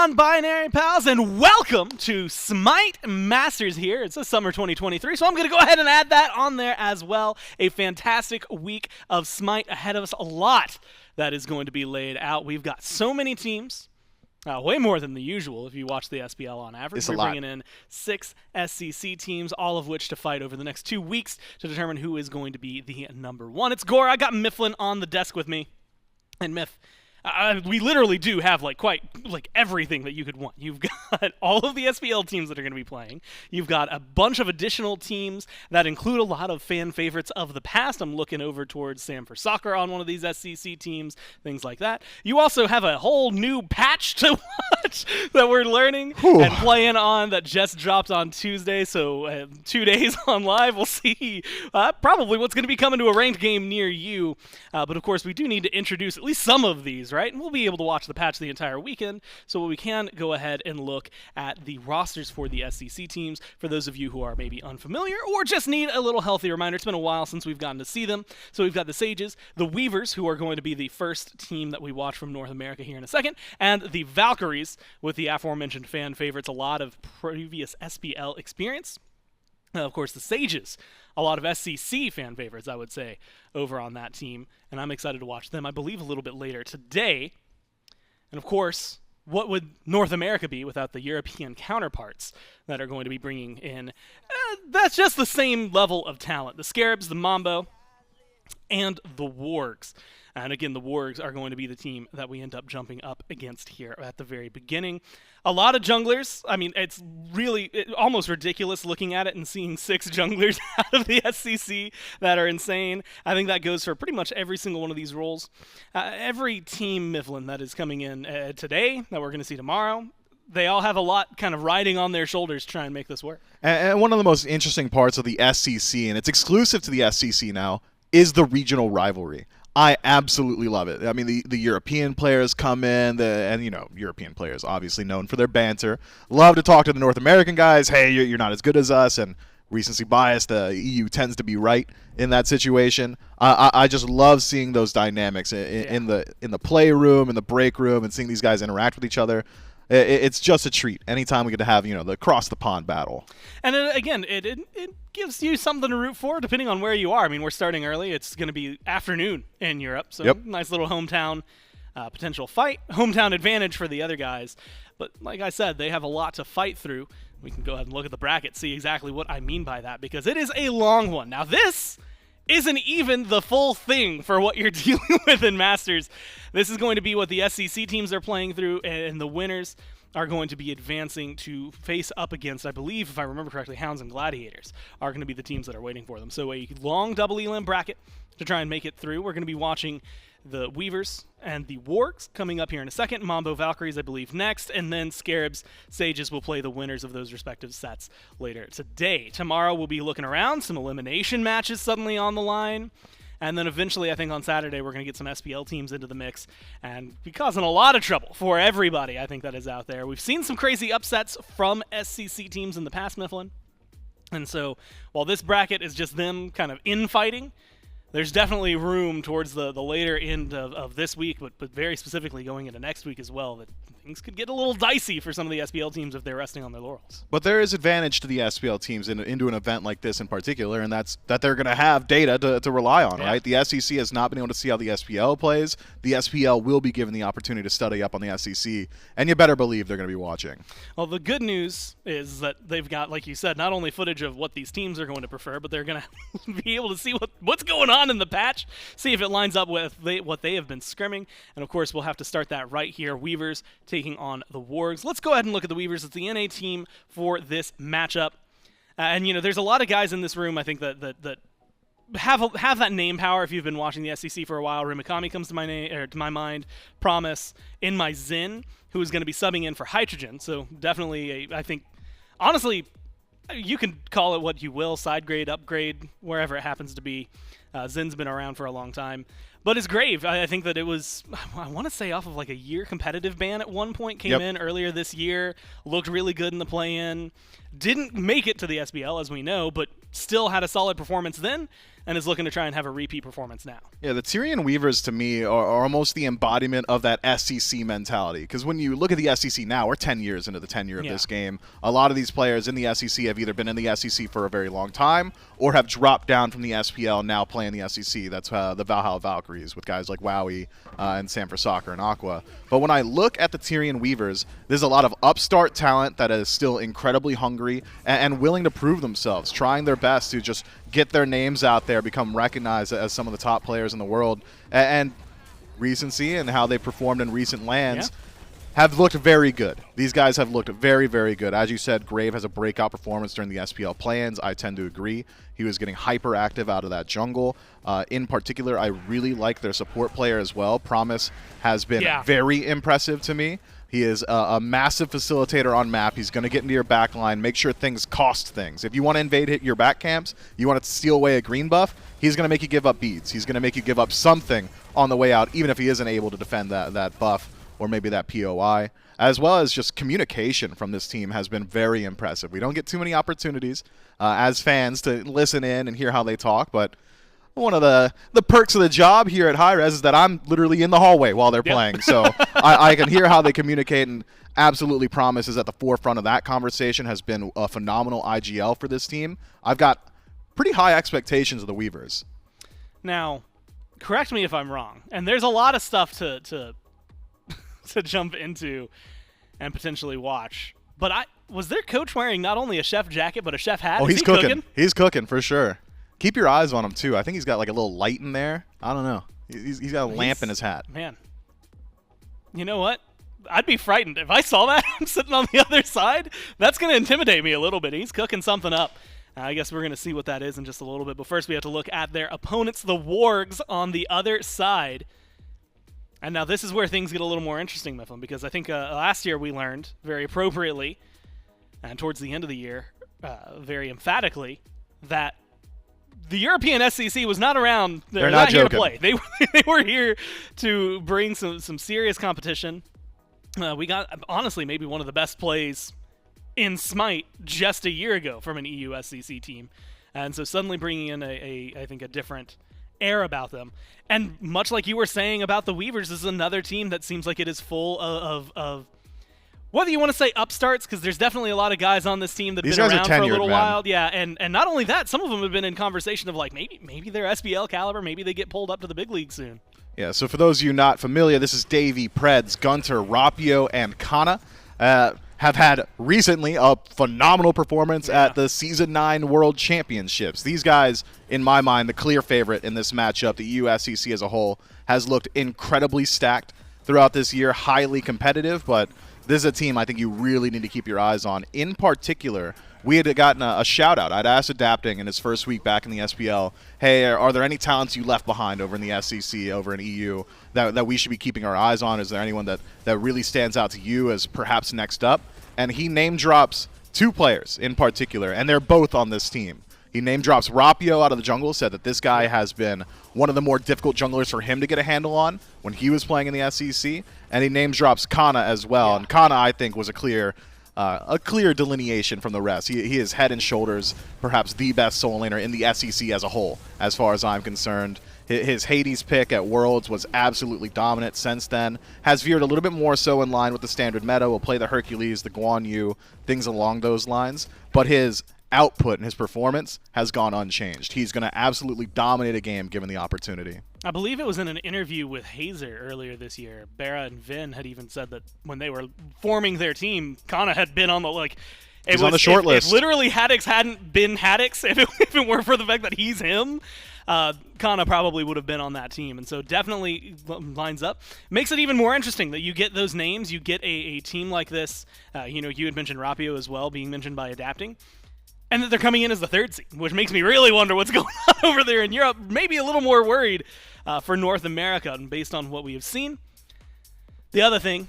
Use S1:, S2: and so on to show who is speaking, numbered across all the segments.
S1: non-binary pals, and welcome to SMITE Masters here. It's a summer 2023, so I'm going to go ahead and add that on there as well. A fantastic week of SMITE ahead of us. A lot that is going to be laid out. We've got so many teams. Way more than the usual if you watch the SPL on average. We're bringing in 6 SCC teams, all of which to fight over the next 2 weeks to determine who is going to be the number one. It's Gore. I got Mifflin on the desk with me. And Miff, we literally do have quite everything that you could want. You've got all of the SPL teams that are going to be playing. You've got a bunch of additional teams that include a lot of fan favorites of the past. I'm looking over towards Sam for Soccer on one of these SCC teams, things like that. You also have a whole new patch to watch that we're learning and playing on that just dropped on Tuesday. So 2 days on live, we'll see probably what's going to be coming to a ranked game near you. But of course, we do need to introduce at least some of these, right? And we'll be able to watch the patch the entire weekend, so we can go ahead and look at the rosters for the SCC teams for those of you who are maybe unfamiliar or just need a little healthy reminder. It's been a while since we've gotten to see them. So we've got the Sages, the Weavers, who are going to be the first team that we watch from North America here in a second, and the Valkyries with the aforementioned fan favorites, a lot of previous SPL experience. Of course, the Sages, a lot of SCC fan favorites, I would say, over on that team, and I'm excited to watch them, I believe, a little bit later today. And of course, what would North America be without the European counterparts that are going to be bringing in? That's just the same level of talent. The Scarabs, the Mambo, and the Wargs. And again, the Wargs are going to be the team that we end up jumping up against here at the very beginning. A lot of junglers. I mean, it's really almost ridiculous looking at it and seeing 6 junglers out of the SCC that are insane. I think that goes for pretty much every single one of these roles. Every team, Mifflin, that is coming in today, that we're going to see tomorrow, they all have a lot kind of riding on their shoulders to try and make this work.
S2: And one of the most interesting parts of the SCC, and it's exclusive to the SCC now, is the regional rivalry. I absolutely love it. I mean, the European players come in, and, you know, European players obviously known for their banter. Love to talk to the North American guys. Hey, you're not as good as us, and recency bias, the EU tends to be right in that situation. I just love seeing those dynamics in the playroom, in the break room, and seeing these guys interact with each other. It's just a treat anytime we get to have, you know, the across the pond battle. And
S1: again, it gives you something to root for depending on where you are. I mean, we're starting early. It's going to be afternoon in Europe, so nice little hometown potential fight. Hometown advantage for the other guys. But like I said, they have a lot to fight through. We can go ahead and look at the bracket, see exactly what I mean by that, because it is a long one. Now, this isn't even the full thing for what you're dealing with in Masters. This is going to be what the SCC teams are playing through, and the winners are going to be advancing to face up against, I believe, if I remember correctly, Hounds and Gladiators are going to be the teams that are waiting for them. So a long double elim bracket to try and make it through. We're going to be watching the Weavers and the Wargs coming up here in a second. Mambo Valkyries, I believe, next. And then Scarabs, Sages will play the winners of those respective sets later today. Tomorrow we'll be looking around. Some elimination matches suddenly on the line. And then eventually, I think on Saturday, we're going to get some SPL teams into the mix and be causing a lot of trouble for everybody, I think, that is out there. We've seen some crazy upsets from SCC teams in the past, Mifflin. And so while this bracket is just them kind of infighting, there's definitely room towards the later end of this week, but very specifically going into next week as well, that things could get a little dicey for some of the SPL teams if they're resting on their laurels.
S2: But there is advantage to the SPL teams into an event like this in particular, and that's that they're going to have data to rely on, right? The SEC has not been able to see how the SPL plays. The SPL will be given the opportunity to study up on the SEC, and you better believe they're going to be watching.
S1: Well, the good news is that they've got, like you said, not only footage of what these teams are going to prefer, but they're going to be able to see what's going on in the patch, see if it lines up with what they have been scrimming. And of course, we'll have to start that right here. Weavers taking on the Wargs. Let's go ahead and look at the Weavers. It's the NA team for this matchup. And, you know, there's a lot of guys in this room, I think, that have that name power if you've been watching the SEC for a while. Remakami comes to my mind. Promise, InMyZen, who is going to be subbing in for Hydrogen. So definitely, I think, honestly, you can call it what you will, side grade, upgrade, wherever it happens to be. Zen's been around for a long time. But his grave, I think that it was, I want to say off of like a year competitive ban at one point, came in earlier this year, looked really good in the play-in. didn't make it to the SBL, as we know, but still had a solid performance then, and is looking to try and have a repeat performance now.
S2: Yeah, the Tyrian Weavers, to me, are almost the embodiment of that SCC mentality. Because when you look at the SCC now, we're 10 years into the tenure of this game. A lot of these players in the SCC have either been in the SCC for a very long time or have dropped down from the SPL, now playing the SCC. That's the Valhalla Valkyries with guys like Wowie and Sanford Soccer and Aqua. But when I look at the Tyrian Weavers, there's a lot of upstart talent that is still incredibly hungry and willing to prove themselves, trying their best to just get their names out there, become recognized as some of the top players in the world. And recency and how they performed in recent lands have looked very good. These guys have looked very, very good. As you said, Grave has a breakout performance during the SPL play-ins. I tend to agree. He was getting hyperactive out of that jungle. In particular, I really like their support player as well. Promise has been very impressive to me. He is a massive facilitator on map. He's going to get into your back line, make sure things cost things. If you want to invade your back camps, you want to steal away a green buff, he's going to make you give up beads. He's going to make you give up something on the way out, even if he isn't able to defend that buff or maybe that POI. As well as just communication from this team has been very impressive. We don't get too many opportunities as fans to listen in and hear how they talk, but one of the perks of the job here at hi-rez is that I'm literally in the hallway while they're playing. So I can hear how they communicate, and absolutely Promise is at the forefront of that conversation, has been a phenomenal IGL for this team. I've got pretty high expectations of the Weavers. Now,
S1: correct me if I'm wrong, and there's a lot of stuff to to jump into and potentially watch. But was their coach wearing not only a chef jacket, but a chef hat?
S2: Oh, he's cooking. He's cooking for sure. Keep your eyes on him, too. I think he's got like a little light in there. I don't know. He's got a lamp in his hat.
S1: Man, you know what? I'd be frightened. If I saw that sitting on the other side, that's going to intimidate me a little bit. He's cooking something up. I guess we're going to see what that is in just a little bit. But first, we have to look at their opponents, the Wargs, on the other side. And now this is where things get a little more interesting, Mifflin, because I think last year we learned very appropriately, and towards the end of the year, very emphatically, that the European SCC was not around. They're not here to play. They were here to bring some serious competition. We got, honestly, maybe one of the best plays in SMITE just a year ago from an EU SCC team. And so suddenly bringing in I think a different air about them. And much like you were saying about the Weavers, this is another team that seems like it is full of whether you want to say upstarts, because there's definitely a lot of guys on this team that have been around for a little while. Yeah, and not only that, some of them have been in conversation of like maybe they're SBL caliber, maybe they get pulled up to the big league soon.
S2: Yeah, so for those of you not familiar, this is Davey, Predss, GunTTeRR, Rapio, and Cxnnahh. Have had recently a phenomenal performance at the Season 9 World Championships. These guys, in my mind, the clear favorite in this matchup. The EU SCC as a whole has looked incredibly stacked throughout this year, highly competitive, but this is a team I think you really need to keep your eyes on. In particular, we had gotten a shout-out. I'd asked Adapting in his first week back in the SPL, hey, are there any talents you left behind over in the SCC, over in EU, that we should be keeping our eyes on? Is there anyone that really stands out to you as perhaps next up? And he name drops two players in particular, and they're both on this team. He name drops Rapio out of the jungle, said that this guy has been one of the more difficult junglers for him to get a handle on when he was playing in the SCC, and he name drops Cxnnahh as well. And Cxnnahh, I think, was a clear delineation from the rest. He is head and shoulders perhaps the best solo laner in the SCC as a whole, as far as I'm concerned. His Hades pick at Worlds was absolutely dominant since then. Has veered a little bit more so in line with the standard meta. Will play the Hercules, the Guan Yu, things along those lines. But his output and his performance has gone unchanged. He's going to absolutely dominate a game given the opportunity.
S1: I believe it was in an interview with Hazer earlier this year. Bera and Vin had even said that when they were forming their team, Cxnnahh had been on the
S2: He's on the short list.
S1: If literally Haddix hadn't been Haddix, if it weren't for the fact that he's him, Cxnnahh probably would have been on that team. And so definitely lines up. Makes it even more interesting that you get those names, you get a team like this. You had mentioned Rapio as well, being mentioned by Adapting. And that they're coming in as the third seed, which makes me really wonder what's going on over there in Europe. Maybe a little more worried for North America, and based on what we have seen. The other thing,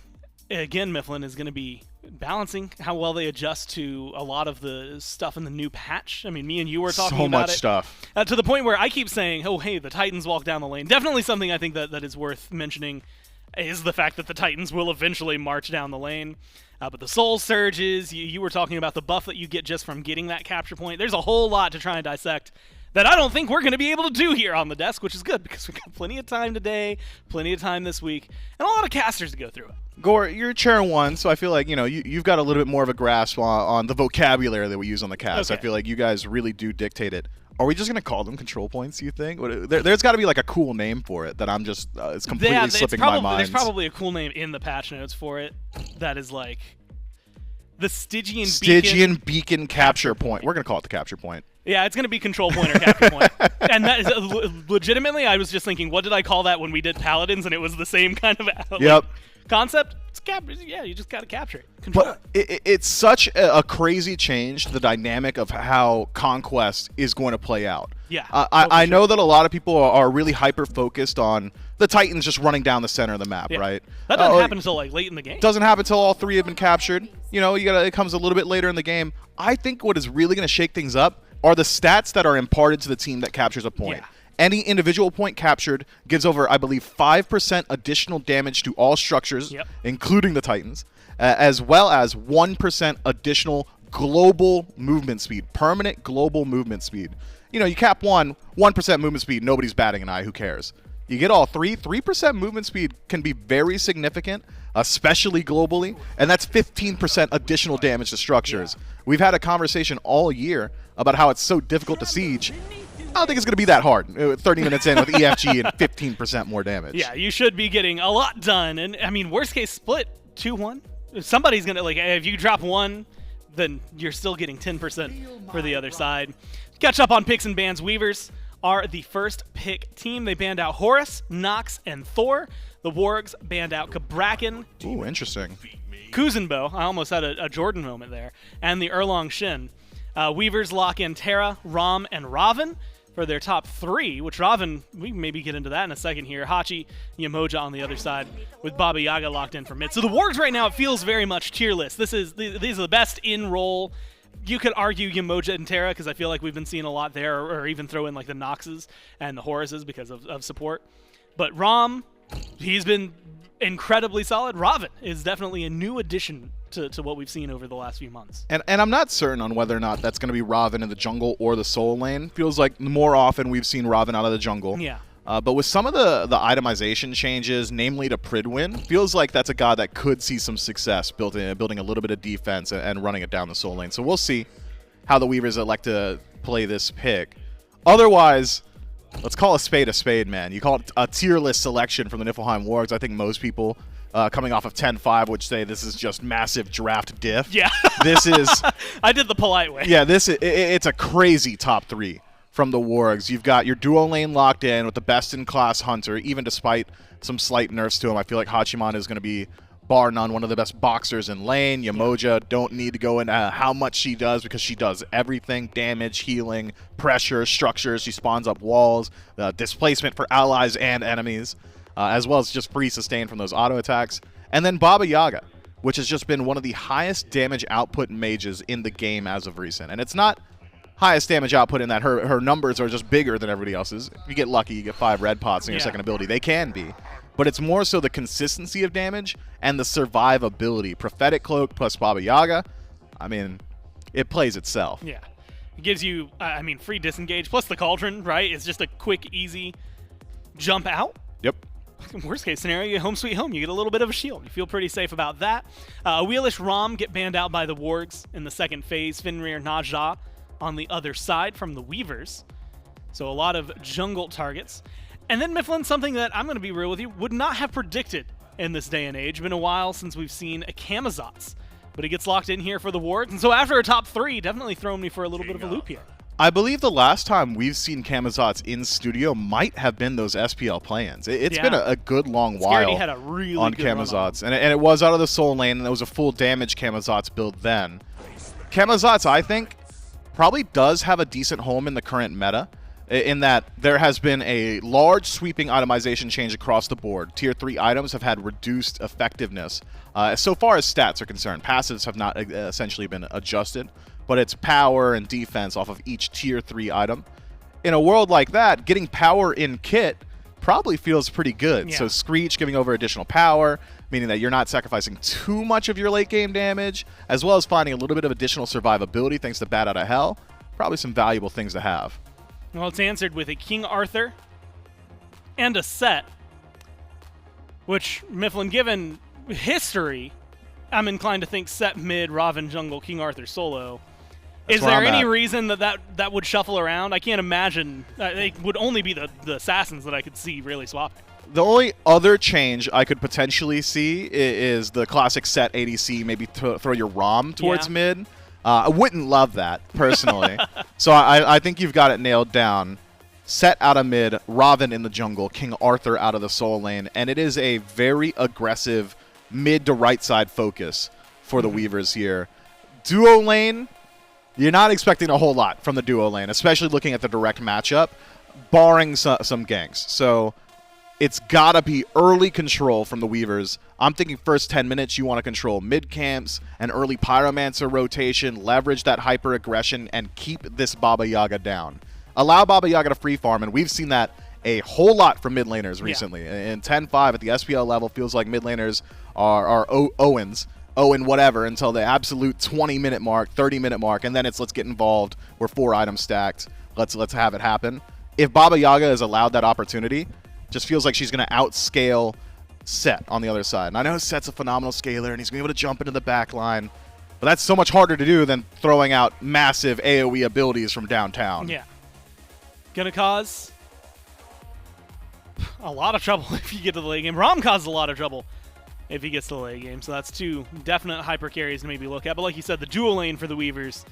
S1: again, Mifflin, is going to be balancing how well they adjust to a lot of the stuff in the new patch. I mean, me and you were talking about it.
S2: So much stuff.
S1: To the point where I keep saying, oh, hey, the Titans walk down the lane. Definitely something I think that is worth mentioning is the fact that the Titans will eventually march down the lane. But the soul surges, you were talking about the buff that you get just from getting that capture point. There's a whole lot to try and dissect that I don't think we're going to be able to do here on the desk, which is good because we've got plenty of time today, plenty of time this week, and a lot of casters to go through it.
S2: Gore, you're chair one, so I feel like you've got a little bit more of a grasp on the vocabulary that we use on the cast.
S1: Okay.
S2: I feel like you guys really do dictate it. Are we just going to call them control points, you think? There's got to be like a cool name for it that I'm just, it's completely slipping my mind.
S1: There's probably a cool name in the patch notes for it that is like the Stygian
S2: Beacon capture point. We're going to call it the capture point.
S1: Yeah, it's going to be control point or capture point. And that is legitimately, I was just thinking, what did I call that when we did Paladins, and it was the same kind of concept? It's yeah, you just got to capture it. Control.
S2: But it's such a crazy change to the dynamic of how Conquest is going to play out.
S1: Yeah.
S2: I know that a lot of people are really hyper-focused on the Titans just running down the center of the map, right?
S1: That doesn't happen until like late in the game.
S2: Doesn't happen until all three have been captured. It comes a little bit later in the game. I think what is really going to shake things up are the stats that are imparted to the team that captures a point.
S1: Yeah.
S2: Any individual point captured gives over, I believe, 5% additional damage to all structures, including the Titans, as well as 1% additional global movement speed, permanent global movement speed. You cap 1% movement speed, nobody's batting an eye, who cares? You get all 3% movement speed can be very significant, especially globally, and that's 15% additional damage to structures. Yeah. We've had a conversation all year about how it's so difficult to siege. I don't think it's going to be that hard. 30 minutes in with EFG and 15% more damage.
S1: Yeah, you should be getting a lot done. And, I mean, worst case split, 2-1. If somebody's going to, if you drop 1, then you're still getting 10% for the other side. Catch up on picks and bans. Weavers are the first pick team. They banned out Horus, Nox, and Thor. The Wargs banned out Kabrakan.
S2: Ooh, interesting.
S1: Kuzenbo. I almost had a Jordan moment there. And the Erlong Shin. Weavers lock in Terra, Ram, and Ravan for their top 3, which Ravan, we can maybe get into that in a second here. Hachi, Yemoja on the other side with Baba Yaga locked in for mid. So the Wargs right now, it feels very much tier list. These are the best in role. You could argue Yemoja and Terra because I feel like we've been seeing a lot there, or even throw in like the Noxes and the Horuses because of support. But Ram, he's been incredibly solid. Ravan is definitely a new addition to what we've seen over the last few months.
S2: And I'm not certain on whether or not that's going to be Ravan in the jungle or the soul lane. Feels like more often we've seen Ravan out of the jungle.
S1: Yeah.
S2: But with some of the itemization changes, namely to Pridwin, feels like that's a god that could see some success building a little bit of defense and running it down the soul lane. So we'll see how the Weavers elect to play this pick. Otherwise, let's call a spade, man. You call it a tier list selection from the Niflheim Wargs. I think most people coming off of 10-5 would say this is just massive draft diff.
S1: Yeah.
S2: This is...
S1: I did the polite way.
S2: Yeah, it's a crazy top 3 from the Wargs. You've got your duo lane locked in with the best-in-class Hunter, even despite some slight nerfs to him. I feel like Hachiman is going to be, bar none, one of the best boxers in lane. Yemoja, don't need to go into how much she does because she does everything. Damage, healing, pressure, structures. She spawns up walls, displacement for allies and enemies, as well as just free sustain from those auto attacks. And then Baba Yaga, which has just been one of the highest damage output mages in the game as of recent. And it's not highest damage output in that her numbers are just bigger than everybody else's. If you get lucky, you get 5 red pots in your second ability. They can be. But it's more so the consistency of damage and the survivability. Prophetic Cloak plus Baba Yaga, I mean, it plays itself.
S1: Yeah. It gives you, free disengage, plus the Cauldron, right? It's just a quick, easy jump out.
S2: Yep.
S1: Worst case scenario, you get home sweet home. You get a little bit of a shield. You feel pretty safe about that. Wheelish Rom get banned out by the Wargs in the second phase. Fenrir Naja on the other side from the Weavers. So a lot of jungle targets. And then Mifflin, something that I'm going to be real with you, would not have predicted in this day and age. Been a while since we've seen a Camazotz. But he gets locked in here for the Wargs. And so after a top 3, definitely thrown me for a little bit of a loop here.
S2: I believe the last time we've seen Camazotz in studio might have been those SPL play-ins. It's been a good long while
S1: had a really
S2: on
S1: good
S2: Camazotz. And it was out of the soul lane, and it was a full damage Camazotz build then. Camazotz, I think, probably does have a decent home in the current meta, in that there has been a large sweeping itemization change across the board. Tier 3 items have had reduced effectiveness. So far as stats are concerned, passives have not essentially been adjusted, but it's power and defense off of each tier 3 item. In a world like that, getting power in kit probably feels pretty good.
S1: Yeah.
S2: So Screech giving over additional power, meaning that you're not sacrificing too much of your late game damage, as well as finding a little bit of additional survivability thanks to Bat Out of Hell. Probably some valuable things to have.
S1: Well, it's answered with a King Arthur and a set, which, Mifflin, given history, I'm inclined to think set mid, Raven jungle, King Arthur solo. Is there any reason that would shuffle around? I can't imagine. It would only be the assassins that I could see really swapping.
S2: The only other change I could potentially see is the classic set ADC, maybe throw your Ram towards mid. I wouldn't love that, personally. So I think you've got it nailed down. Set out of mid, Raven in the jungle, King Arthur out of the soul lane, and it is a very aggressive mid to right side focus for the Weavers here. Duo lane, you're not expecting a whole lot from the duo lane, especially looking at the direct matchup, barring some ganks. So it's got to be early control from the Weavers. I'm thinking first 10 minutes you want to control mid camps, an early Pyromancer rotation, leverage that hyper aggression, and keep this Baba Yaga down. Allow Baba Yaga to free farm, and we've seen that a whole lot from mid laners recently. In 10-5 at the SPL level, feels like mid laners are Owens, Owen whatever, until the absolute 20-minute mark, 30-minute mark, and then it's let's get involved. We're 4 items stacked. Let's have it happen. If Baba Yaga is allowed that opportunity, just feels like she's going to outscale Set on the other side. And I know Set's a phenomenal scaler, and he's going to be able to jump into the back line, but that's so much harder to do than throwing out massive AoE abilities from downtown.
S1: Yeah. Gonna cause a lot of trouble if you get to the late game. Ram causes a lot of trouble if he gets to the late game, so that's 2 definite hyper carries to maybe look at. But like you said, the dual lane for the Weavers,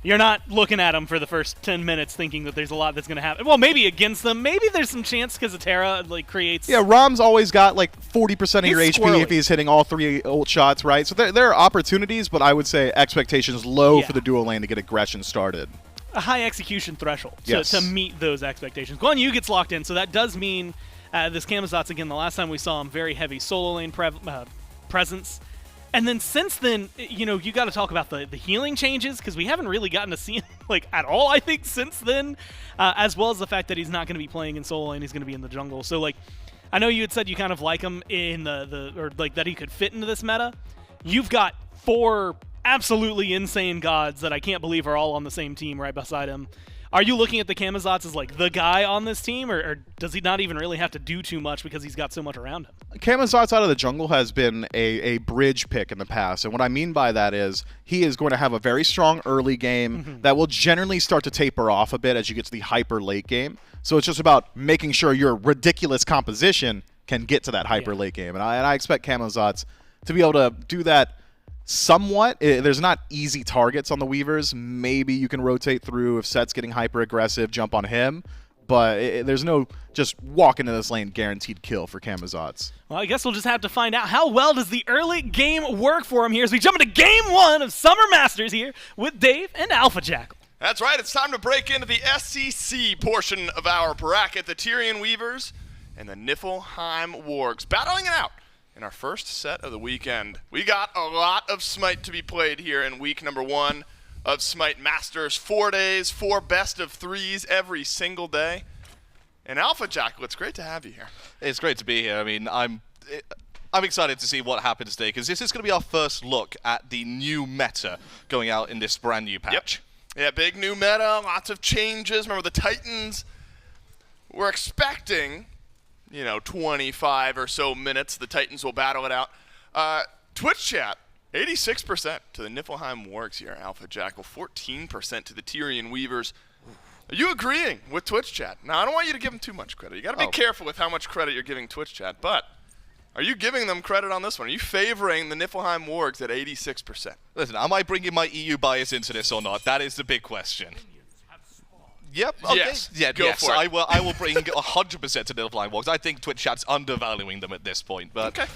S1: you're not looking at them for the first 10 minutes thinking that there's a lot that's going to happen. Well, maybe against them. Maybe there's some chance because of Terra creates...
S2: Yeah, Ram's always got 40% of your HP
S1: squirrely
S2: if he's hitting all 3 ult shots, right? So there are opportunities, but I would say expectations low for the dual lane to get aggression started.
S1: A high execution threshold
S2: yes.
S1: to meet those expectations. Guan Yu gets locked in, so that does mean this Camazotz, again, the last time we saw him, very heavy solo lane presence. And then since then, you got to talk about the healing changes, because we haven't really gotten to see him at all, I think, since then, as well as the fact that he's not going to be playing in solo lane, he's going to be in the jungle. So, I know you had said you kind of like him in that he could fit into this meta. You've got 4 absolutely insane gods that I can't believe are all on the same team right beside him. Are you looking at the Camazotz as the guy on this team, or does he not even really have to do too much because he's got so much around him?
S2: Camazotz out of the jungle has been a bridge pick in the past, and what I mean by that is he is going to have a very strong early game that will generally start to taper off a bit as you get to the hyper late game. So it's just about making sure your ridiculous composition can get to that hyper late game, and I expect Camazotz to be able to do that somewhat. There's not easy targets on the Weavers. Maybe you can rotate through if Set's getting hyper aggressive, jump on him. But there's no just walk into this lane guaranteed kill for Camazotz.
S1: Well, I guess we'll just have to find out how well does the early game work for him here as we jump into Game 1 of Summer Masters here with Dave and Alpha Jackal.
S3: That's right. It's time to break into the SEC portion of our bracket. The Tyrian Weavers and the Niflheim Wargs battling it out in our first set of the weekend. We got a lot of SMITE to be played here in week number 1 of SMITE Masters. 4 days, 4 best of 3s every single day. And Alpha Jackal, it's great to have you here.
S4: It's great to be here. I mean, I'm excited to see what happens today, because this is going to be our first look at the new meta going out in this brand new patch.
S3: Yep. Yeah, big new meta, lots of changes. Remember the Titans, we're expecting 25 or so minutes. The Titans will battle it out. Twitch chat, 86% to the Niflheim Wargs here, Alpha Jackal. 14% to the Tyrian Weavers. Are you agreeing with Twitch chat? Now, I don't want you to give them too much credit. You got to be careful with how much credit you're giving Twitch chat. But are you giving them credit on this one? Are you favoring the Niflheim Wargs at 86%?
S4: Listen, am I bringing my EU bias into this or not? That is the big question. Yep. Okay.
S3: Yes.
S4: Yeah,
S3: Go for it.
S4: I will bring 100% to Niflheim Wargs. I think Twitch chat's undervaluing them at this point. But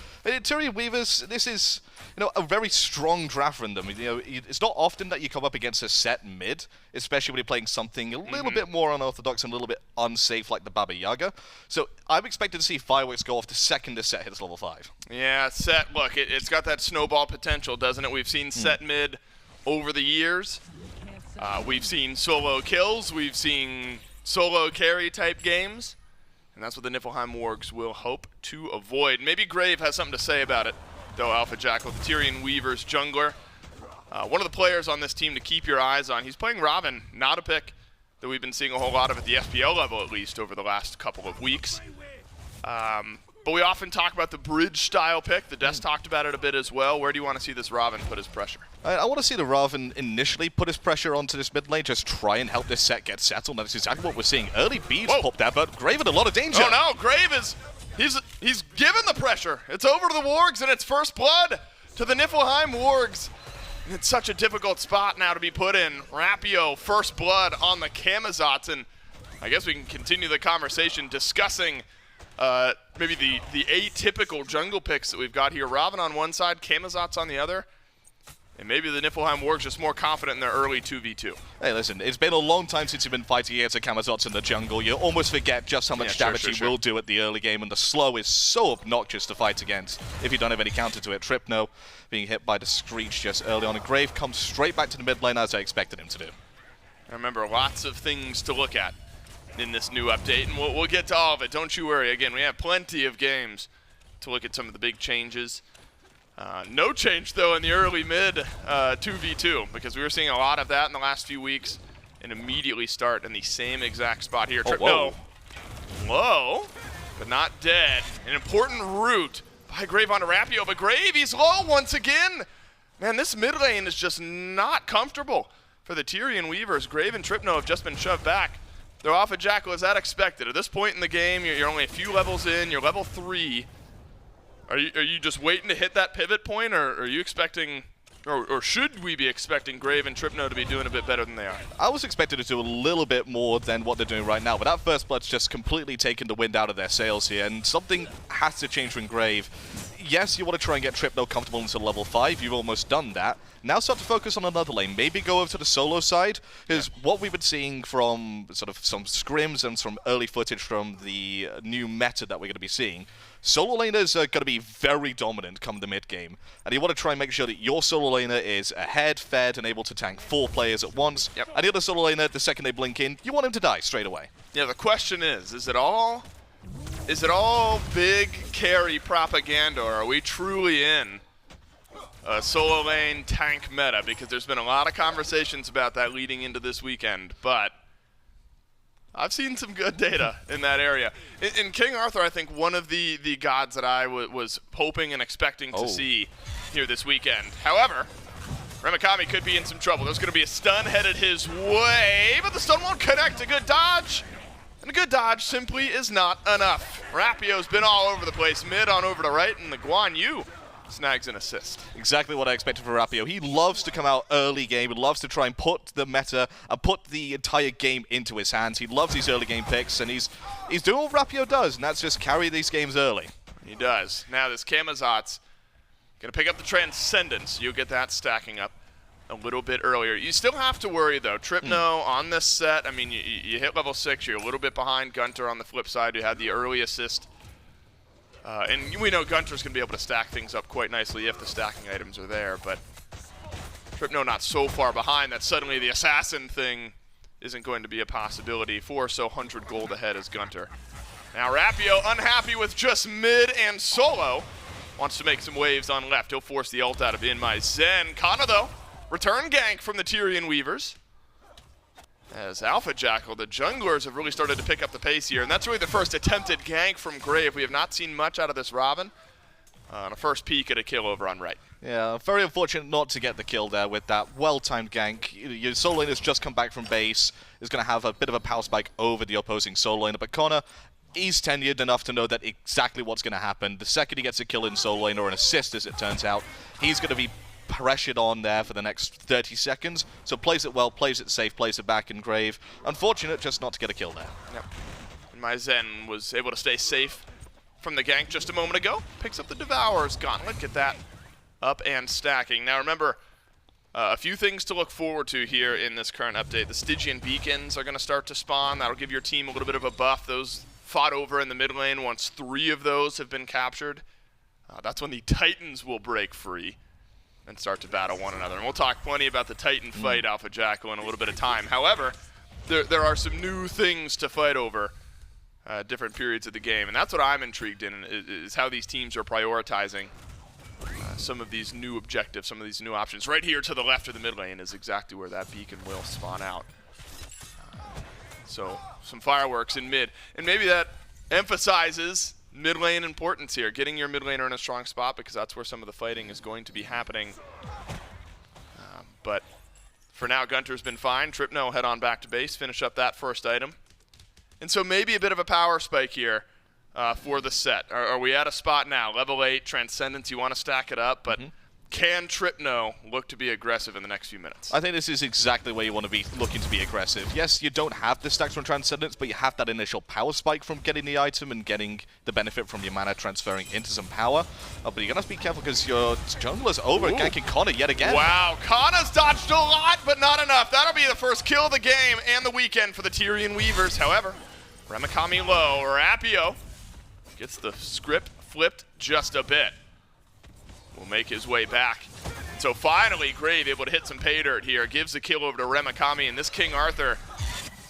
S4: Tyrian Weavers, this is a very strong draft from them. It's not often that you come up against a set mid, especially when you're playing something a little bit more unorthodox and a little bit unsafe like the Baba Yaga. So I'm expected to see fireworks go off the second the set hits level 5.
S3: Yeah, set. Look, it's got that snowball potential, doesn't it? We've seen set mid over the years. We've seen solo kills. We've seen solo carry type games. And that's what the Niflheim Wargs will hope to avoid. Maybe Grave has something to say about it, though, Alpha Jackal, the Tyrian Weavers jungler. One of the players on this team to keep your eyes on. He's playing Ravana, not a pick that we've been seeing a whole lot of at the FPL level, at least, over the last couple of weeks. But we often talk about the bridge-style pick. The Des talked about it a bit as well. Where do you want to see this Ravana put his pressure?
S4: I want to see the Ravana initially put his pressure onto this mid lane, just try and help this set get settled. That's exactly what we're seeing. Early beads pop there, but Grave in a lot of danger.
S3: Oh no, Grave is, he's given the pressure. It's over to the Wargs, and it's first blood to the Niflheim Wargs. It's such a difficult spot now to be put in. Rapio, first blood on the Camazotz, and I guess we can continue the conversation discussing maybe the atypical jungle picks that we've got here. Ravana on one side, Camazotz on the other, and maybe the Niflheim Wargs just more confident in their early 2v2.
S4: Hey, listen, it's been a long time since you've been fighting against a Camazotz in the jungle. You almost forget just how much damage he will do at the early game, and the slow is so obnoxious to fight against if you don't have any counter to it. Trypno being hit by the Screech just early on, and Grave comes straight back to the mid lane as I expected him to do.
S3: I remember lots of things to look at in this new update, and we'll get to all of it. Don't you worry. Again, we have plenty of games to look at some of the big changes. No change, though, in the early mid 2v2, because we were seeing a lot of that in the last few weeks, and immediately start in the same exact spot here. Trypno, low, but not dead. An important route by Grave onto Rapio, but Grave, he's low once again. Man, this mid lane is just not comfortable for the Tyrian Weavers. Grave and Trypno have just been shoved back. They're off a Jackal as that expected. At this point in the game, you're only a few levels in. You're level 3. Are you just waiting to hit that pivot point, or are you expecting, or should we be expecting Grave and Trypno to be doing a bit better than they are?
S4: I was expected to do a little bit more than what they're doing right now, but that first blood's just completely taken the wind out of their sails here, and something has to change from Grave. Yes, you want to try and get Trypno comfortable into level 5. You've almost done that. Now start to focus on another lane. Maybe go over to the solo side, because what we've been seeing from sort of some scrims and some early footage from the new meta that we're going to be seeing, solo laners are going to be very dominant come the mid game. And you want to try and make sure that your solo laner is ahead, fed, and able to tank 4 players at once. And the other solo laner, the second they blink in, you want him to die straight away.
S3: Yeah, the question is it all big carry propaganda, or are we truly in a solo lane tank meta? Because there's been a lot of conversations about that leading into this weekend, but I've seen some good data in that area. In King Arthur, I think one of the gods that I was hoping and expecting to see here this weekend. However, Remakami could be in some trouble. There's going to be a stun headed his way, but the stun won't connect. A good dodge. And a good dodge simply is not enough. Rapio's been all over the place, mid on over to right, and the Guan snags an assist.
S4: Exactly what I expected for Rapio. He loves to come out early game. He loves to try and put the meta and put the entire game into his hands. He loves these early game picks, and he's doing what Rapio does, and that's just carry these games early.
S3: He does. Now this Camazotz going to pick up the Transcendence. You'll get that stacking up a little bit earlier. You still have to worry, though. Trypno on this set, I mean, you hit level 6, you're a little bit behind GunTTeRR on the flip side, who had the early assist. And we know GunTTR's going to be able to stack things up quite nicely if the stacking items are there, but Trypno not so far behind that suddenly the assassin thing isn't going to be a possibility for so 100 gold ahead as GunTTRR. Now Rapio, unhappy with just mid and solo, wants to make some waves on left. He'll force the ult out of InMyZen. Cxnnah, though, return gank from the Tyrian Weavers. As Alpha Jackal, the junglers have really started to pick up the pace here, and that's really the first attempted gank from Grave. We have not seen much out of this Ravana. On a first peek at a kill over on right.
S4: Yeah, very unfortunate not to get the kill there with that well-timed gank. Your solo laner's just come back from base, is going to have a bit of a power spike over the opposing solo laner, but Cxnnah, he's tenured enough to know that exactly what's going to happen. The second he gets a kill in solo lane, or an assist as it turns out, he's going to be pressured on there for the next 30 seconds. So plays it well, plays it safe, plays it back in Grave. Unfortunate just not to get a kill there.
S3: Yep. InMyZen was able to stay safe from the gank just a moment ago. Picks up the Devourer's Gauntlet. Get that up and stacking. Now remember, a few things to look forward to here in this current update. The Stygian Beacons are going to start to spawn. That'll give your team a little bit of a buff. Those fought over in the mid lane once 3 of those have been captured. That's when the Titans will break free and start to battle one another. And we'll talk plenty about the Titan fight, Alpha Jackal, in a little bit of time. However, there are some new things to fight over different periods of the game. And that's what I'm intrigued in, is how these teams are prioritizing some of these new objectives, some of these new options. Right here to the left of the mid lane is exactly where that beacon will spawn out. So some fireworks in mid. And maybe that emphasizes mid lane importance here, getting your mid laner in a strong spot, because that's where some of the fighting is going to be happening. But for now, GunTTRR's been fine. Trypno head on back to base, finish up that first item. And so maybe a bit of a power spike here for the set. Are we at a spot now? Level 8, Transcendence, you want to stack it up, but can Trypno look to be aggressive in the next few minutes?
S4: I think this is exactly where you want to be looking to be aggressive. Yes, you don't have the stacks from Transcendence, but you have that initial power spike from getting the item and getting the benefit from your mana transferring into some power. But you're going to have to be careful because your jungler's over ganking Cxnnah yet again.
S3: Wow, Cxnnah's dodged a lot, but not enough. That'll be the first kill of the game and the weekend for the Tyrian Weavers. However, Remakami low, Rapio gets the script flipped just a bit. Will make his way back. So finally, Grave able to hit some pay dirt here. Gives the kill over to Remakami, and this King Arthur,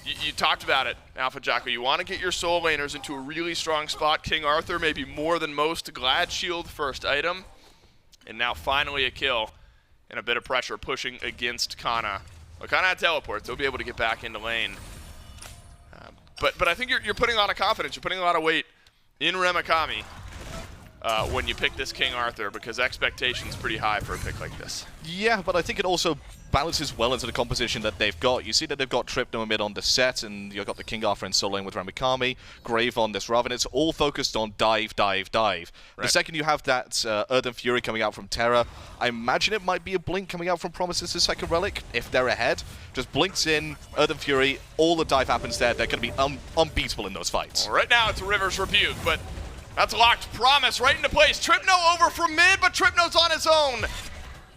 S3: you talked about it, Alpha Jacko. You want to get your soul laners into a really strong spot. King Arthur, maybe more than most. Glad Shield first item. And now finally a kill and a bit of pressure pushing against Cxnnah. Well, Cxnnah had teleports. They'll be able to get back into lane. But I think you're putting a lot of confidence. You're putting a lot of weight in Remakami when you pick this King Arthur, because expectation's pretty high for a pick like this.
S4: Yeah, but I think it also balances well into the composition that they've got. You see that they've got Trypno mid on the set, and you've got the King Arthur in solo lane with Remakami, Grave on this Ravana. It's all focused on dive, dive, dive. Right. The second you have that Earthen Fury coming out from Terra, I imagine it might be a Blink coming out from Promises' second relic, if they're ahead. Just blinks in, Earthen Fury, all the dive happens there. They're going to be unbeatable in those fights.
S3: Well, right now it's a River's Rebuke, but that's locked. Promise right into place. Trypno over from mid, but Trypno's on his own.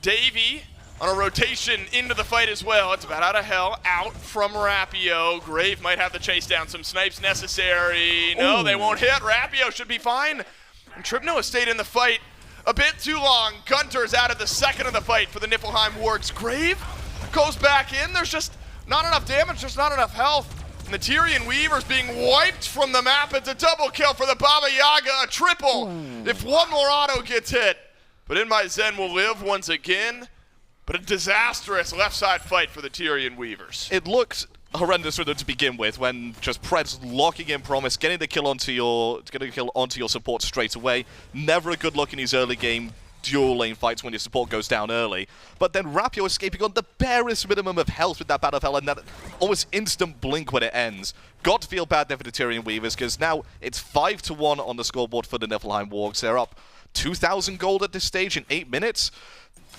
S3: Davey on a rotation into the fight as well. It's about out of hell, out from Rapio. Grave might have the chase down. Some snipes necessary. No, they won't hit. Rapio should be fine. And Trypno has stayed in the fight a bit too long. GunTTRR's out of the second of the fight for the Niflheim Wargs. Grave goes back in. There's just not enough damage. There's not enough health. And the Tyrian Weavers being wiped from the map. It's a double kill for the Baba Yaga, a triple. If one more auto gets hit. But InMyZen will live once again. But a disastrous left side fight for the Tyrian Weavers.
S4: It looked horrendous for them to begin with, when just Predss locking in Promise, getting the kill onto your support straight away. Never a good look in these early game dual lane fights when your support goes down early. But then Rapio escaping on the barest minimum of health with that Battle of Hell, and that almost instant blink when it ends. Got to feel bad there for the Tyrian Weavers, because now it's 5-1 on the scoreboard for the Niflheim Wargs. They're up 2,000 gold at this stage in 8 minutes.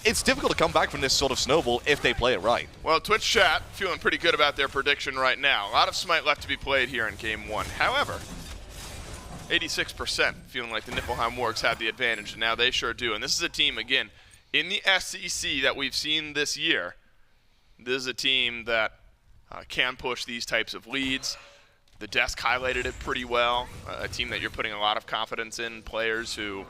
S4: It's difficult to come back from this sort of snowball if they play it right.
S3: Well, Twitch chat feeling pretty good about their prediction right now. A lot of SMITE left to be played here in Game 1. However, 86% feeling like the Niflheim Wargs have the advantage, and now they sure do. And this is a team, again, in the SEC that we've seen this year. This is a team that can push these types of leads. The desk highlighted it pretty well. A team that you're putting a lot of confidence in, players who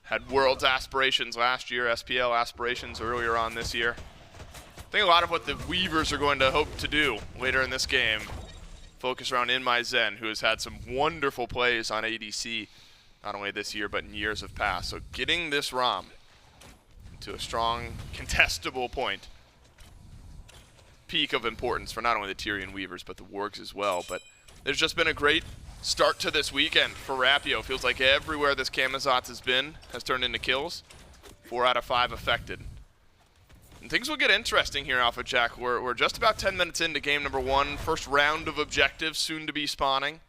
S3: had Worlds aspirations last year, SPL aspirations earlier on this year. I think a lot of what the Weavers are going to hope to do later in this game, focus around InMyZen, who has had some wonderful plays on ADC, not only this year, but in years of past. So getting this ROM to a strong, contestable point, peak of importance for not only the Tyrian Weavers, but the Wargs as well. But there's just been a great start to this weekend for Rapio. Feels like everywhere this Camazotz has been has turned into kills. 4 out of 5 affected. And things will get interesting here, Alpha Jack. We're just about 10 minutes into game number 1. First round of objectives soon to be spawning.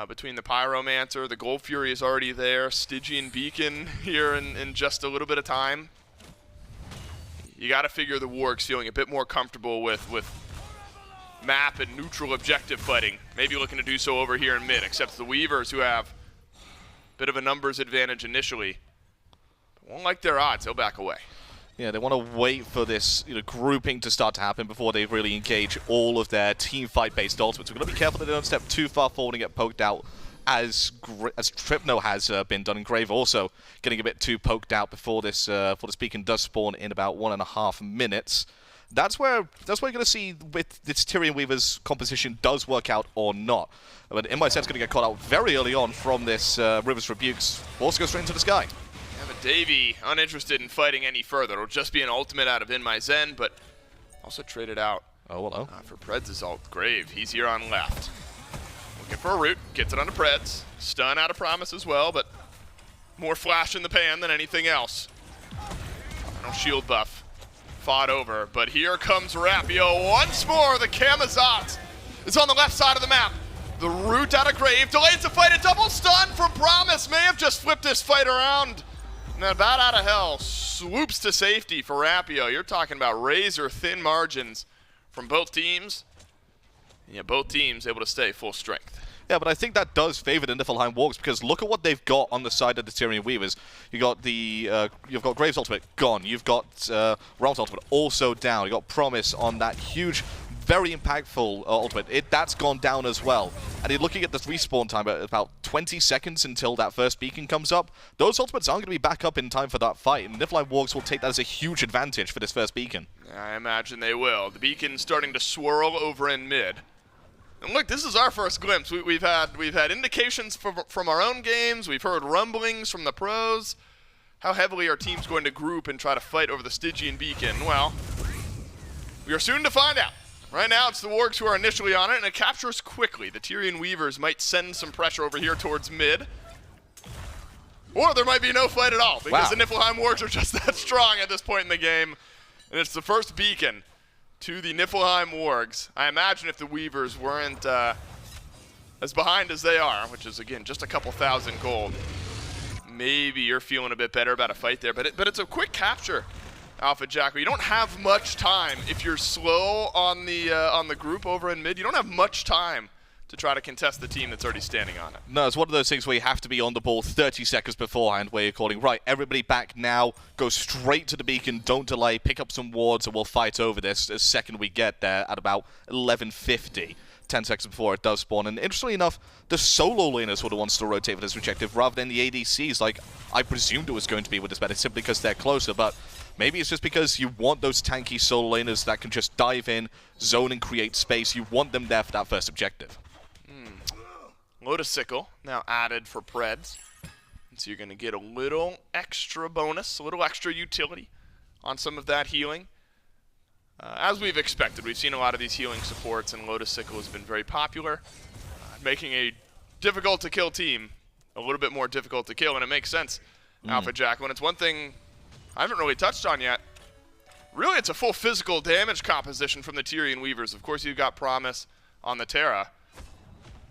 S3: Between the Pyromancer, the Gold Fury is already there. Stygian Beacon here in just a little bit of time. You got to figure the Wargs feeling a bit more comfortable with map and neutral objective fighting. Maybe looking to do so over here in mid, except the Weavers, who have a bit of a numbers advantage initially, won't like their odds. They'll back away.
S4: Yeah, they want to wait for this grouping to start to happen before they really engage all of their team fight-based ultimates. We're going to be careful that they don't step too far forward and get poked out, as Trypno has been done. And Grave also getting a bit too poked out before this beacon does spawn in about 1.5 minutes. That's where you're going to see with this Tyrian Weavers composition does work out or not. But InMyZen's going to get caught out very early on from this Rivers Rebukes. Also goes straight into the sky.
S3: Yeah, but iDavy, uninterested in fighting any further. It'll just be an ultimate out of InMyZen, but also traded out for Predds' ult. Grave, he's here on left. Looking for a root, gets it onto Predss. Stun out of Promise as well, but more flash in the pan than anything else. No shield buff. Fought over, but here comes Rapio once more. The Camazotz is on the left side of the map. The root out of Grave delays the fight. A double stun from Promise may have just flipped this fight around. And then Bat out of hell swoops to safety for Rapio. You're talking about razor thin margins from both teams. And yeah, both teams able to stay full strength.
S4: Yeah, but I think that does favor the Niflheim Wargs because look at what they've got on the side of the Tyrian Weavers. You got the you've got Graves' ultimate gone. You've got Rama's ultimate also down. You got Promise on that huge, very impactful ultimate. That's gone down as well. And you're looking at the respawn time at about 20 seconds until that first beacon comes up. Those ultimates aren't going to be back up in time for that fight, and Niflheim Wargs will take that as a huge advantage for this first beacon.
S3: I imagine they will. The beacon's starting to swirl over in mid. And look, this is our first glimpse. We've had indications from our own games. We've heard rumblings from the pros. How heavily are teams going to group and try to fight over the Stygian beacon? Well, we are soon to find out. Right now, it's the Wargs who are initially on it, and it captures quickly. The Tyrian Weavers might send some pressure over here towards mid. Or there might be no fight at all, because the Niflheim Wargs are just that strong at this point in the game. And it's the first beacon to the Niflheim Wargs. I imagine if the Weavers weren't as behind as they are, which is, again, just a couple thousand gold, maybe you're feeling a bit better about a fight there. But it's a quick capture, Alpha Jacko. You don't have much time. If you're slow on the group over in mid, you don't have much time to try to contest the team that's already standing on it.
S4: No, it's one of those things where you have to be on the ball 30 seconds beforehand, where you're calling, right, everybody back now, go straight to the beacon, don't delay, pick up some wards, and we'll fight over this the second we get there at about 11:50. 10 seconds before it does spawn. And interestingly enough, the solo laners were the ones to rotate for this objective, rather than the ADCs, like I presumed it was going to be with this meta, simply because they're closer, but maybe it's just because you want those tanky solo laners that can just dive in, zone, and create space. You want them there for that first objective.
S3: Lotus Sickle now added for Predss. So you're going to get a little extra bonus, a little extra utility on some of that healing. As we've expected, we've seen a lot of these healing supports, and Lotus Sickle has been very popular, making a difficult-to-kill team a little bit more difficult to kill, and it makes sense, Alpha Jack. When it's one thing I haven't really touched on yet, really it's a full physical damage composition from the Tyrian Weavers. Of course, you've got Promise on the Terra.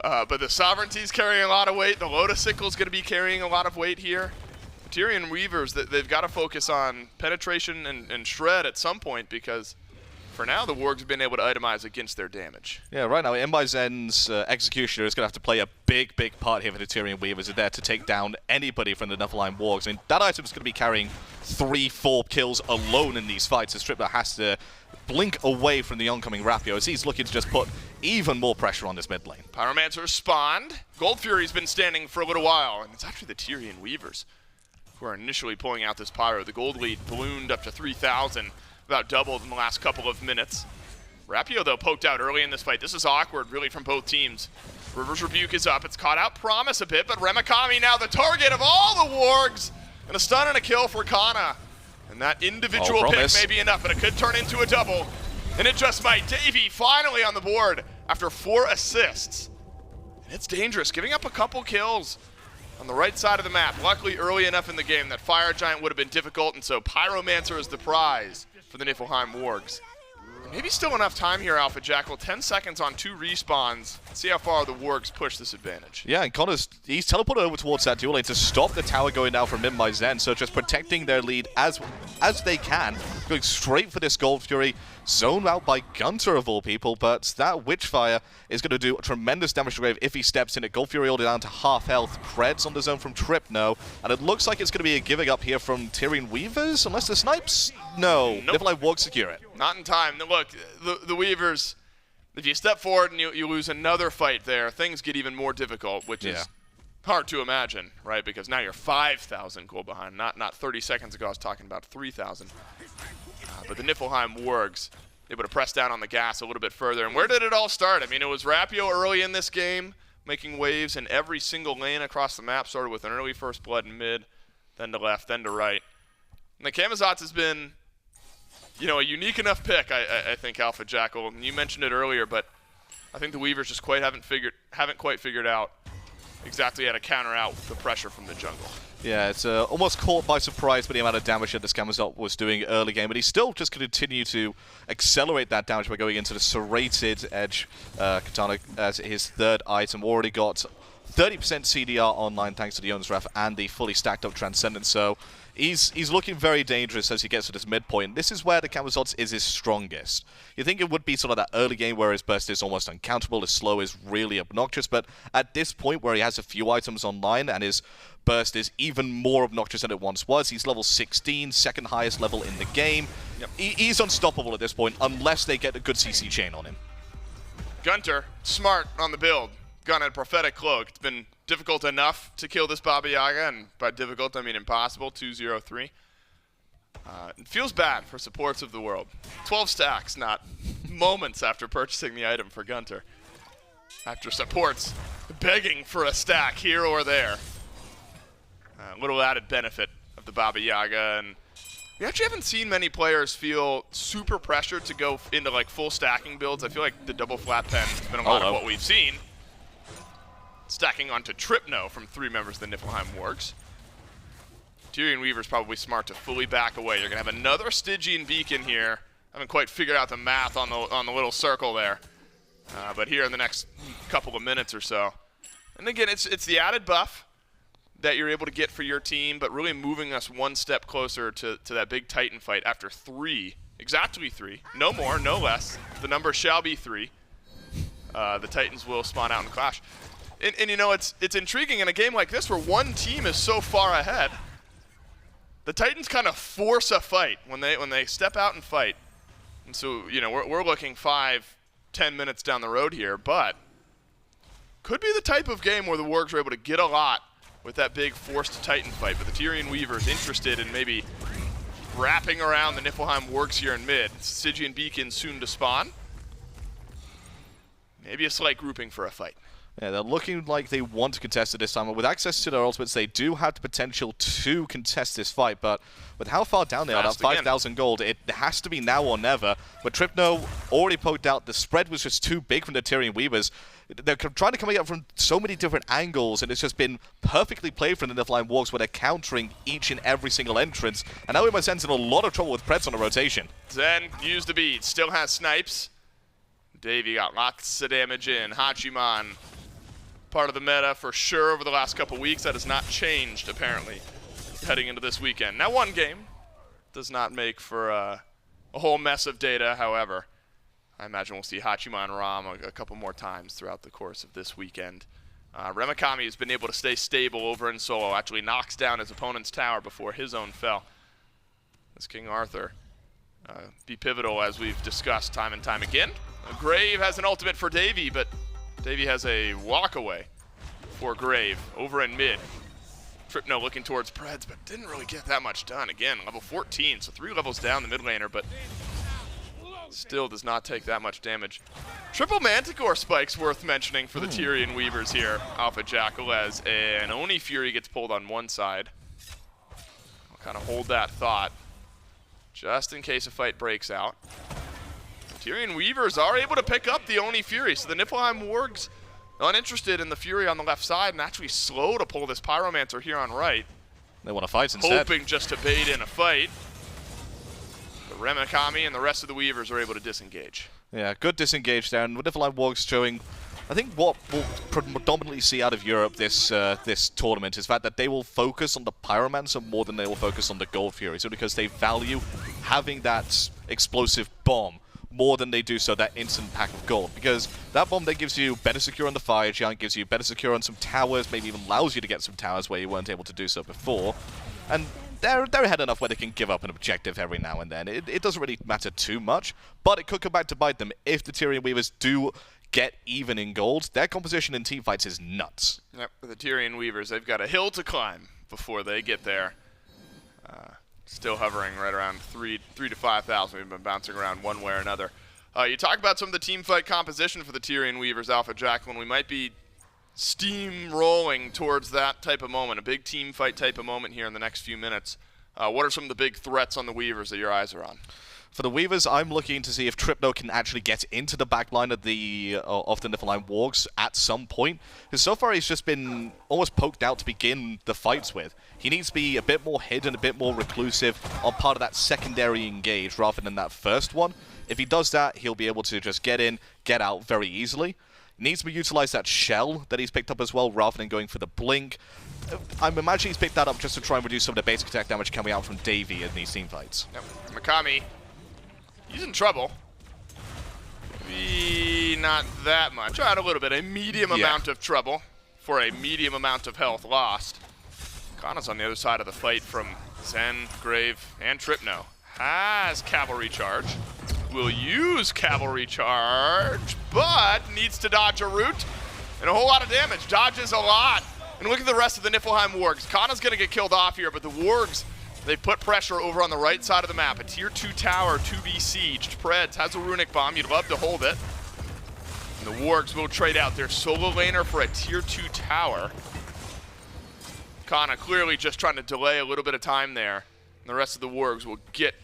S3: But the Sovereignty's carrying a lot of weight. The Lotus Sickle's going to be carrying a lot of weight here. The Tyrian Weavers, they've got to focus on penetration and shred at some point, because for now the Wargs have been able to itemize against their damage.
S4: Yeah, right now InMyZen's Executioner is going to have to play a big part here for the Tyrian Weavers. They're there to take down anybody from the Niflheim Wargs. And that item is going to be carrying 3-4 kills alone in these fights, as Trypno has to blink away from the oncoming Rapio, as he's looking to just put even more pressure on this mid lane.
S3: Pyromancer spawned. Gold Fury's been standing for a little while, and it's actually the Tyrian Weavers who are initially pulling out this Pyro. The gold lead ballooned up to 3,000, about doubled in the last couple of minutes. Rapio, though, poked out early in this fight. This is awkward, really, from both teams. Rivers Rebuke is up. It's caught out Promise a bit, but Remakami now the target of all the Wargs, and a stun and a kill for Cxnnahh. And that individual pick may be enough, but it could turn into a double. And it just might. iDavy finally on the board after 4 assists. And it's dangerous, giving up a couple kills on the right side of the map. Luckily early enough in the game that Fire Giant would have been difficult, and so Pyromancer is the prize for the Niflheim Wargs. Maybe still enough time here, Alpha Jackal. 10 seconds on 2 respawns. See how far the Wargs push this advantage.
S4: Yeah, and Connor's, he's teleported over towards that dual lane to stop the tower going down from InMyZen, so just protecting their lead as they can, going straight for this Gold Fury, zoned out by GunTTeRR of all people, but that Witchfire is going to do tremendous damage to Grave if he steps in it. Gold Fury all down to half health. Predss on the zone from Trypno, and it looks like it's going to be a giving up here from Tyrian Weavers, unless the snipes? No.
S3: Nope.
S4: Niflheim Wargs secure it.
S3: Not in time. Look, the Weavers, if you step forward and you lose another fight there, things get even more difficult, which is hard to imagine, right? Because now you're 5,000 gold behind. Not 30 seconds ago I was talking about 3,000. But the Niflheim Wargs able to press down on the gas a little bit further. And where did it all start? I mean, it was Rapio early in this game, making waves in every single lane across the map. Started with an early first blood in mid, then to left, then to right. And the Camazotz has been, you know, a unique enough pick, I think, Alpha Jackal. And you mentioned it earlier, but I think the Weavers just haven't quite figured out exactly how to counter out the pressure from the jungle.
S4: Yeah, it's almost caught by surprise by the amount of damage that this Camazotz was doing early game, but he's still just going to continue to accelerate that damage by going into the serrated edge katana as his third item. Already got 30% CDR online thanks to the Owner's Wrath and the fully stacked up Transcendence, so he's looking very dangerous as he gets to this midpoint. This is where the Camazotz is his strongest. You think it would be sort of that early game where his burst is almost uncountable, his slow is really obnoxious, but at this point where he has a few items online and his burst is even more obnoxious than it once was, he's level 16, second highest level in the game.
S3: Yep.
S4: He's unstoppable at this point unless they get a good CC chain on him.
S3: GunTTeRR, smart on the build. Gun and Prophetic Cloak. It's been difficult enough to kill this Baba Yaga, and by difficult I mean impossible, 2-0-3. It feels bad for supports of the world. 12 stacks, not moments after purchasing the item for GunTTeRR. After supports begging for a stack here or there. A little added benefit of the Baba Yaga, and we actually haven't seen many players feel super pressured to go into like full stacking builds. I feel like the double flat pen has been a lot of what we've seen. Stacking onto Trypno from 3 members of the Niflheim Wargs. Tyrian Weavers probably smart to fully back away. You're going to have another Stygian beacon here. I haven't quite figured out the math on the little circle there. But here in the next couple of minutes or so. And again, it's the added buff that you're able to get for your team, but really moving us one step closer to that big Titan fight after 3. Exactly 3. No more, no less. The number shall be 3. The Titans will spawn out and clash. And you know, it's intriguing in a game like this where one team is so far ahead. The Titans kind of force a fight when they step out and fight. And so, you know, we're looking 5-10 minutes down the road here, but could be the type of game where the Wargs are able to get a lot with that big forced Titan fight. But the Tyrian Weavers interested in maybe wrapping around the Niflheim Wargs here in mid. Stygian Beacon soon to spawn. Maybe a slight grouping for a fight.
S4: Yeah, they're looking like they want to contest it this time. With access to their ultimates, they do have the potential to contest this fight, but with how far down they are, that 5,000 gold, it has to be now or never. But Trypno already poked out the spread was just too big from the Tyrian Weavers. They're trying to come up from so many different angles, and it's just been perfectly played from the Niflheim Wargs where they're countering each and every single entrance. And now InMyZen's in a lot of trouble with Predss on the rotation.
S3: Zen used the beat, still has snipes. Davey got lots of damage in. Hachiman, part of the meta for sure over the last couple weeks. That has not changed, apparently, heading into this weekend. Now, one game does not make for a whole mess of data, however. I imagine we'll see Hachiman Rama a couple more times throughout the course of this weekend. Remakami has been able to stay stable over in solo, actually knocks down his opponent's tower before his own fell. This King Arthur be pivotal, as we've discussed time and time again. Grave has an ultimate for Davey, but Davey has a walk away for Grave over in mid. Trypno looking towards Predss, but didn't really get that much done. Again, level 14, so 3 levels down the mid laner, but still does not take that much damage. Triple Manticore spikes worth mentioning for the Tyrian Weavers here. Alpha Jackal as an Oni Fury gets pulled on one side. I'll kind of hold that thought just in case a fight breaks out. Tyrian Weavers are able to pick up the Oni Fury, so the Niflheim Wargs uninterested in the Fury on the left side and actually slow to pull this Pyromancer here on right.
S4: They want to fight instead.
S3: Hoping just to bait in a fight. The Remakami and the rest of the Weavers are able to disengage.
S4: Yeah, good disengage there, and with Niflheim Wargs showing, I think what we'll predominantly see out of Europe this tournament is the fact that they will focus on the Pyromancer more than they will focus on the Gold Fury, so because they value having that explosive bomb more than they do so that instant pack of gold, because that bomb then gives you better secure on the fire giant, gives you better secure on some towers, maybe even allows you to get some towers where you weren't able to do so before, and they're ahead enough where they can give up an objective every now and then. It doesn't really matter too much, but it could come back to bite them if the Tyrian Weavers do get even in gold. Their composition in teamfights is nuts. Yep,
S3: the Tyrian Weavers, they've got a hill to climb before they get there. Still hovering right around 3 to 5,000. We've been bouncing around one way or another. You talk about some of the team fight composition for the Tyrian Weavers, Alpha Jackal, and we might be steamrolling towards that type of moment, a big team fight type of moment here in the next few minutes. What are some of the big threats on the Weavers that your eyes are on?
S4: For the Weavers, I'm looking to see if Trypno can actually get into the backline of the Niflheim Wargs at some point. Because so far he's just been almost poked out to begin the fights with. He needs to be a bit more hidden, a bit more reclusive on part of that secondary engage rather than that first one. If he does that, he'll be able to just get in, get out very easily. He needs to utilize that shell that he's picked up as well rather than going for the blink. I'm imagining he's picked that up just to try and reduce some of the basic attack damage coming out from Davy in these team fights.
S3: Yep. Remakami, he's in trouble. Not that much. A little bit. A medium amount of trouble for a medium amount of health lost. Kana's on the other side of the fight from Zen, Grave, and Trypno. Has cavalry charge. Will use cavalry charge, but needs to dodge a root and a whole lot of damage. Dodges a lot. And look at the rest of the Niflheim Wargs. Kana's going to get killed off here, but the Wargs, they put pressure over on the right side of the map. A tier 2 tower to be sieged. Predss has a runic bomb. You'd love to hold it. And the Wargs will trade out their solo laner for a tier 2 tower. Kana clearly just trying to delay a little bit of time there. And the rest of the Wargs will get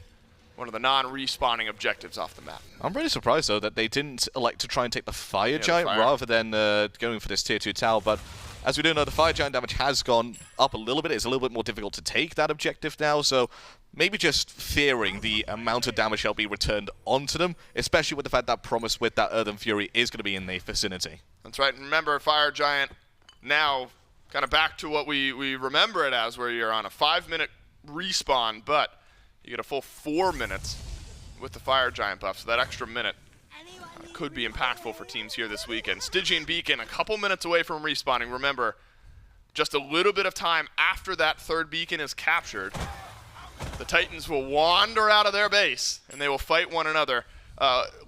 S3: one of the non-respawning objectives off the map.
S4: I'm really surprised, though, that they didn't elect to try and take the Fire Giant rather than going for this tier 2 tower, but as we do know, the Fire Giant damage has gone up a little bit. It's a little bit more difficult to take that objective now, so maybe just fearing the amount of damage that'll be returned onto them, especially with the fact that Promise with that Earthen Fury is going to be in the vicinity.
S3: That's right. Remember, Fire Giant now kind of back to what we remember it as, where you're on a 5-minute respawn, but you get a full 4 minutes with the Fire Giant buff, so that extra minute could be impactful for teams here this weekend. Stygian Beacon a couple minutes away from respawning. Remember, just a little bit of time after that third beacon is captured, the Titans will wander out of their base, and they will fight one another.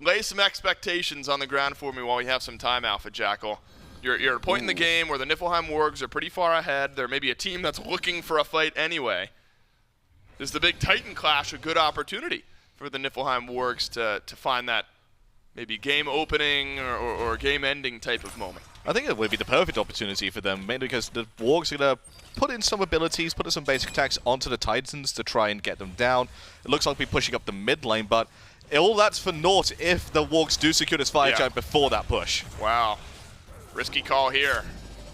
S3: Lay some expectations on the ground for me while we have some time, Alpha Jackal. You're at a point in the game where the Niflheim Wargs are pretty far ahead. There may be a team that's looking for a fight anyway. Is the big Titan clash a good opportunity for the Niflheim Wargs to find that maybe game opening or game ending type of moment?
S4: I think it would be the perfect opportunity for them, mainly because the Wargs are going to put in some abilities, put in some basic attacks onto the Titans to try and get them down. It looks like we're pushing up the mid lane, but all that's for naught if the Wargs do secure this Fire Giant before that push.
S3: Wow. Risky call here.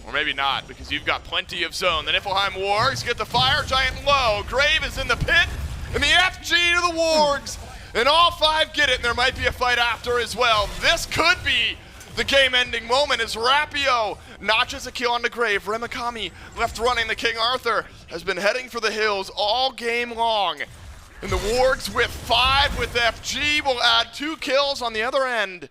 S3: Or maybe not, because you've got plenty of zone. The Niflheim Wargs get the Fire Giant low. Grave is in the pit, and the FG to the Wargs. And all 5 get it, and there might be a fight after as well. This could be the game-ending moment as Rapio notches a kill on the Grave. Remakami left running. The King Arthur has been heading for the hills all game long. And the Wargs with 5 with FG will add 2 kills on the other end.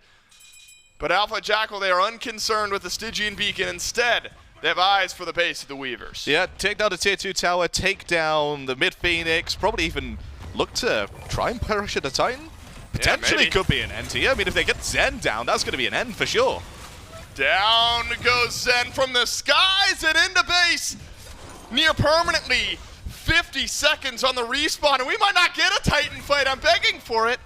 S3: But Alpha Jackal, they are unconcerned with the Stygian Beacon. Instead, they have eyes for the base of the Weavers.
S4: Yeah, take down the tier 2 tower, take down the mid-Phoenix, probably even look to try and pressure the Titan. Potentially could be an end here. I mean, if they get Zen down, that's going to be an end for sure.
S3: Down goes Zen from the skies and into base. Near permanently. 50 seconds on the respawn, and we might not get a Titan fight. I'm begging for it,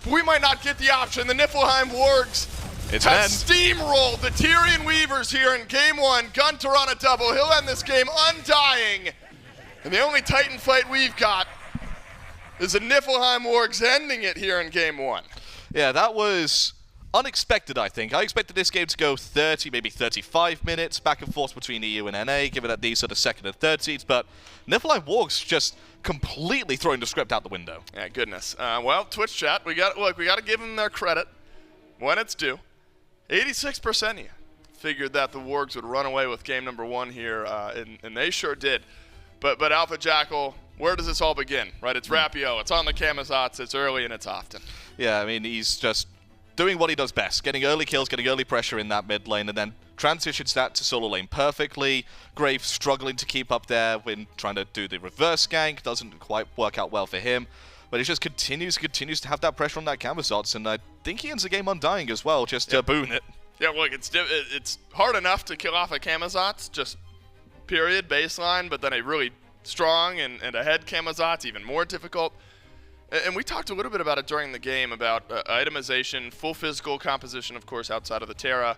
S3: but we might not get the option. The Niflheim Wargs has steamrolled the Tyrian Weavers here in Game 1. GunTTeRR on a double. He'll end this game undying. And the only Titan fight we've got is the Niflheim Wargs ending it here in Game 1.
S4: Yeah, that was unexpected, I think. I expected this game to go 30, maybe 35 minutes, back and forth between EU and NA, given that these are the second and third seeds, but Niflheim Wargs just completely throwing the script out the window.
S3: Yeah, goodness. Well, Twitch chat, we got to give them their credit when it's due. 86% of you figured that the Wargs would run away with game number 1 here, and they sure did. But Alpha Jackal, where does this all begin? Right, it's Rapio, it's on the Camazotz, it's early and it's often.
S4: Yeah, I mean, he's just doing what he does best, getting early kills, getting early pressure in that mid lane, and then transitions that to solo lane perfectly. Grave struggling to keep up there when trying to do the reverse gank, doesn't quite work out well for him. But he just continues to have that pressure on that Camazotz, and I think he ends the game undying as well, just to boon it.
S3: Yeah, look, it's hard enough to kill off a Camazotz, just period, baseline, but then a really strong and ahead Camazotz, even more difficult. And we talked a little bit about it during the game, about itemization, full physical composition, of course, outside of the Terra,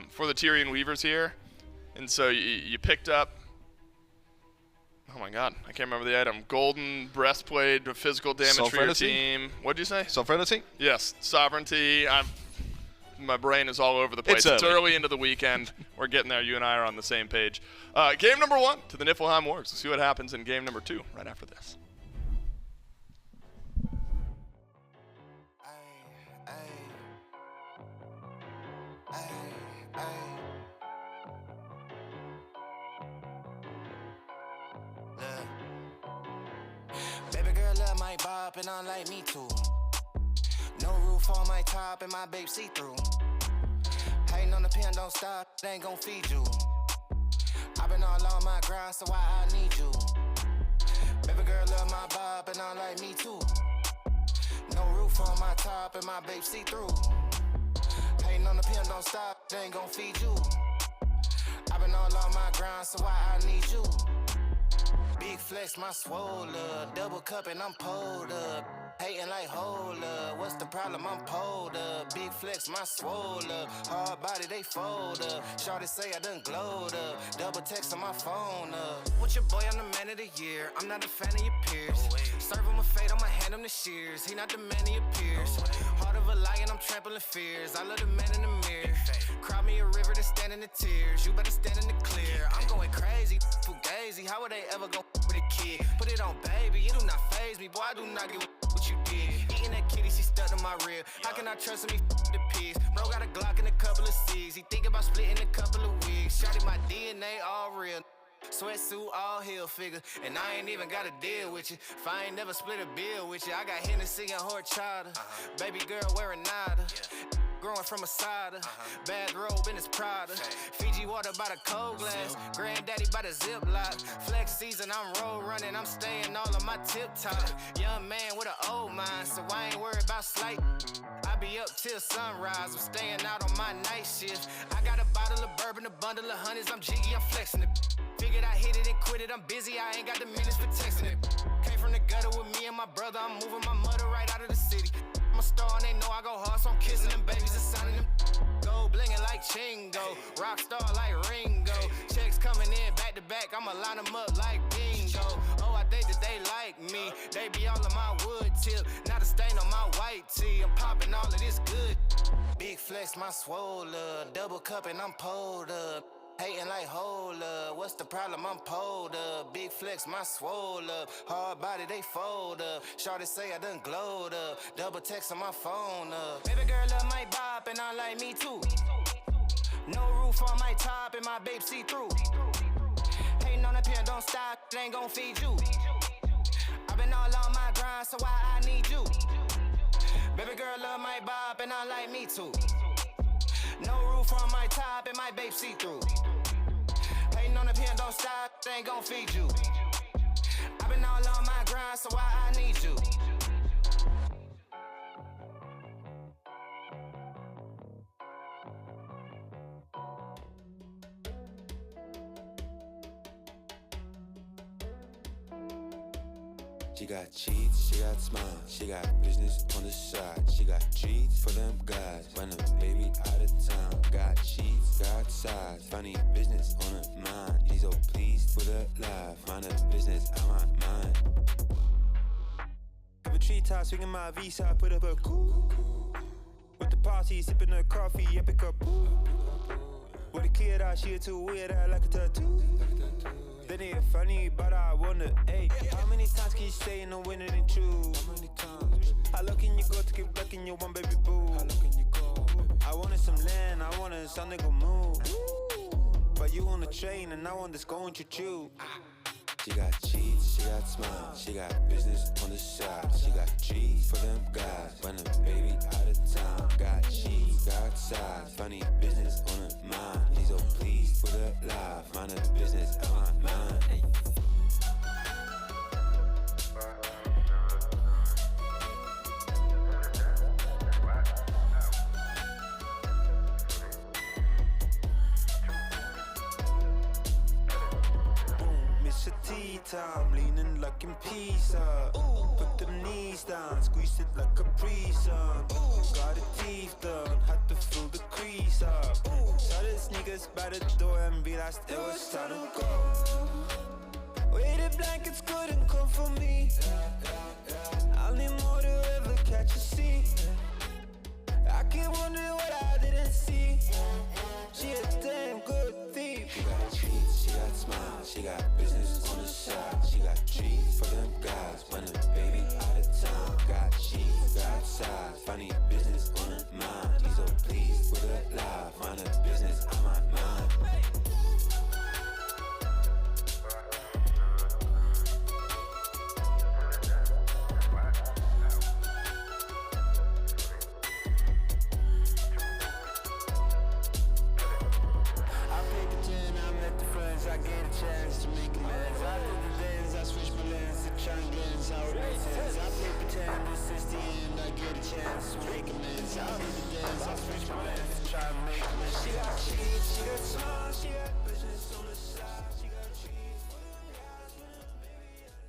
S3: for the Tyrian Weavers here. And so you picked up, oh my god, I can't remember the item, golden breastplate, physical damage for your team. What'd you say?
S4: Sovereignty?
S3: Yes, sovereignty. My brain is all over the place. It's early into the weekend. We're getting there. You and I are on the same page. Game number 1 to the Niflheim Wargs. We'll see what happens in game number 2 right after this.
S5: Baby girl love my bop and I like me too. No roof on my top and my babe see-through. Hating on the pen, don't stop, they ain't gon' feed you. I've been all on my grind, so why I need you? Baby girl love my bop and I like me too. No roof on my top and my babe see-through. Hating on the pen, don't stop, they ain't gon' feed you. I've been all on my grind, so why I need you? Big flex, my swole up. Double cup and I'm pulled up. Hating like hold up. What's the problem? I'm pulled up. Big flex, my swole up. Hard body, they fold up. Shorty say I done glowed up. Double text on my phone up. With your boy, I'm the man of the year. I'm not a fan of your peers. Serve him a fade, I'ma hand him the shears. He not the man of your peers. Heart of a lion, I'm trampling fears. I love the man in the mirror. Cry me a river to stand in the tears. You better stand in the clear. I'm going crazy, fugazi. How would they ever go with a kid? Put it on, baby. It do not faze me. Boy, I do not get what you did. Eating that kitty, she stuck to my rib. How can I trust him? He the pigs. Bro got a Glock and a couple of C's. He think about splitting a couple of wigs. Shotty my DNA all real. Sweatsuit all heel figure. And I ain't even gotta deal with you. If I ain't never split a bill with you. I got Hennessy and horchata. Baby girl wearing nada. Growing from a cider, bad robe in his Prada. Fiji water by the cold glass, granddaddy by the Ziploc. Flex season, I'm road running, I'm staying all on my tip top. Young man with an old mind, so I ain't worried about slight. I be up till sunrise, I'm staying out on my night shift. I got a bottle of bourbon, a bundle of honeys, I'm jiggy, I'm flexing it. Figured I hit it and quit it, I'm busy, I ain't got the minutes for texting it. Came from the gutter with me and my brother, I'm moving my mother right out of the city. I'm a star and they know I go hard, so I'm kissing them babies and signing them. Gold blinging like Chingo, rock star like Ringo. Checks coming in back to back, I'ma line them up like bingo. Oh, I think that they like me, they be all on my wood tip. Not a stain on my white tee, I'm popping all of this good. Big flex, my swole up, double cup and I'm pulled up. Hating like hold up, what's the problem? I'm pulled up. Big flex, my swole up. Hard body, they fold up. Shorty say I done glowed up. Double text on my phone up. Baby girl love my bop and I like me too. No roof on my top and my babe see through. Hating on the pen, don't stop, it ain't gon' feed you. I've been all on my grind, so why I need you? Baby girl love my bop and I like me too. No roof on my top and my babe see through. Hating on the pen, don't stop, they ain't gon' feed you. I've been all on my grind, so why I need you?
S6: She got cheats, she got smiles, she got business on the side. She got treats for them guys, when a baby out of town. Got cheats, got size, funny business on her mind. She's so pleased with her life, mind her business, I want mine. Couple treetops, swinging my visa, put up a cool. With the party, sipping her coffee, epic up. With a kid out, she too weird, I like a tattoo. Then it funny, but I wonder, hey, how many times can you stay in the winter and choose? How many times? How low can you go to keep ducking your one baby boo? How low can you go? I wanted some land, I wanted some nigga move. But you on the train and I want this going to chew. She got cheats, she got smiles, she got business on the side. She got treats for them guys, when a baby out of town. Got cheats, got size, funny business on her mind. She's so pleased with her life, mind her business, I want mine. time, leaning like in pizza. Put them knees down, squeeze it like a breeze on. Got the teeth done, had to fill the crease up. Saw the sneakers by the door and realized it was time to go. Weighted blankets couldn't come for me. I'll need more to ever catch a sea. I keep wondering what I didn't see. She a damn good thief. She got cheats, she got smiles, she got business on the side. She got trees for them guys when the baby out of town. Got cheese, got size, funny business on her mind. He's so pleased with her life, find a business on my mind. I get a chance to make amends. I did the lens, I switch my lens to try and glance how it makes sense. I play pretend this is the end. I get a chance to make amends. I did the dance, I switch my lens to try and make amends. She got cheese, she got smile, she got business on the side. She got cheese for them guys when the baby out of town.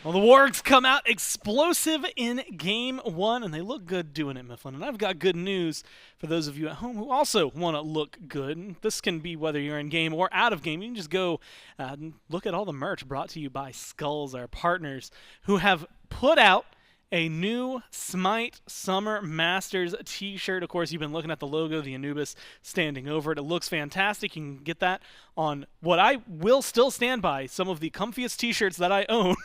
S1: Well, the Wargs come out explosive in Game 1, and they look good doing it, Mifflin. And I've got good news for those of you at home who also want to look good. This can be whether you're in game or out of game. You can just go and look at all the merch brought to you by Skulls, our partners, who have put out a new SMITE Summer Masters t-shirt. Of course, you've been looking at the logo, the Anubis standing over it. It looks fantastic. You can get that on what I will still stand by. Some of the comfiest t-shirts that I own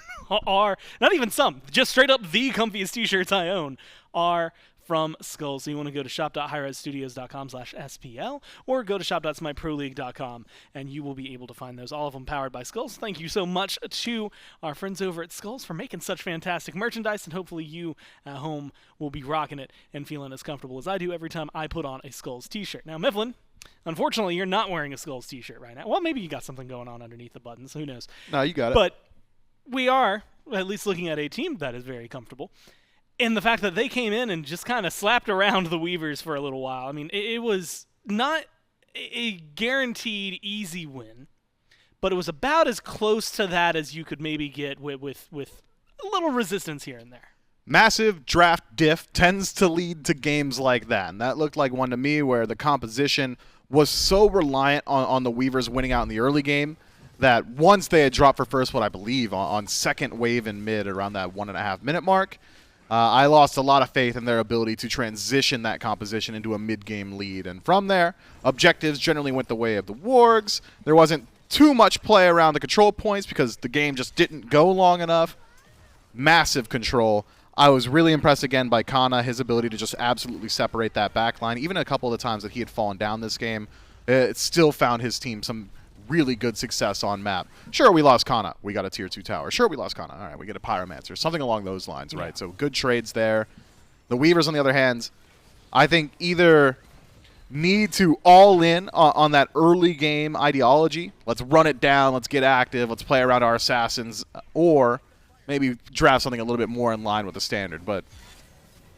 S1: are, not even some, just straight up the comfiest t-shirts I own are from Skulls. So you want to go to shop.hi-rezstudios.com/SPL or go to shop.smiteproleague.com and you will be able to find those. All of them powered by Skulls. Thank you so much to our friends over at Skulls for making such fantastic merchandise, and hopefully you at home will be rocking it and feeling as comfortable as I do every time I put on a Skulls t-shirt. Now, Mifflin, unfortunately, you're not wearing a Skulls t-shirt right now. Well, maybe you got something going on underneath the buttons. Who knows?
S2: No, you got it.
S1: But we are at least looking at a team that is very comfortable. And the fact that they came in and just kind of slapped around the Weavers for a little while. I mean, it was not a guaranteed easy win, but it was about as close to that as you could maybe get with a little resistance here and there.
S2: Massive draft diff tends to lead to games like that, and that looked like one to me where the composition was so reliant on the Weavers winning out in the early game that once they had dropped for first, what I believe, on second wave in mid around that 1.5 minute mark, I lost a lot of faith in their ability to transition that composition into a mid-game lead. And from there, objectives generally went the way of the Wargs. There wasn't too much play around the control points because the game just didn't go long enough. Massive control. I was really impressed again by Cxnnahh, his ability to just absolutely separate that backline. Even a couple of the times that he had fallen down this game, it still found his team some really good success on map. Sure, we lost Cxnnahh. We got a tier 2 tower. Sure, we lost Cxnnahh. All right, we get a Pyromancer. Something along those lines, right? So good trades there. The Weavers, on the other hand, I think either need to all in on that early game ideology. Let's run it down. Let's get active. Let's play around our assassins. Or maybe draft something a little bit more in line with the standard. But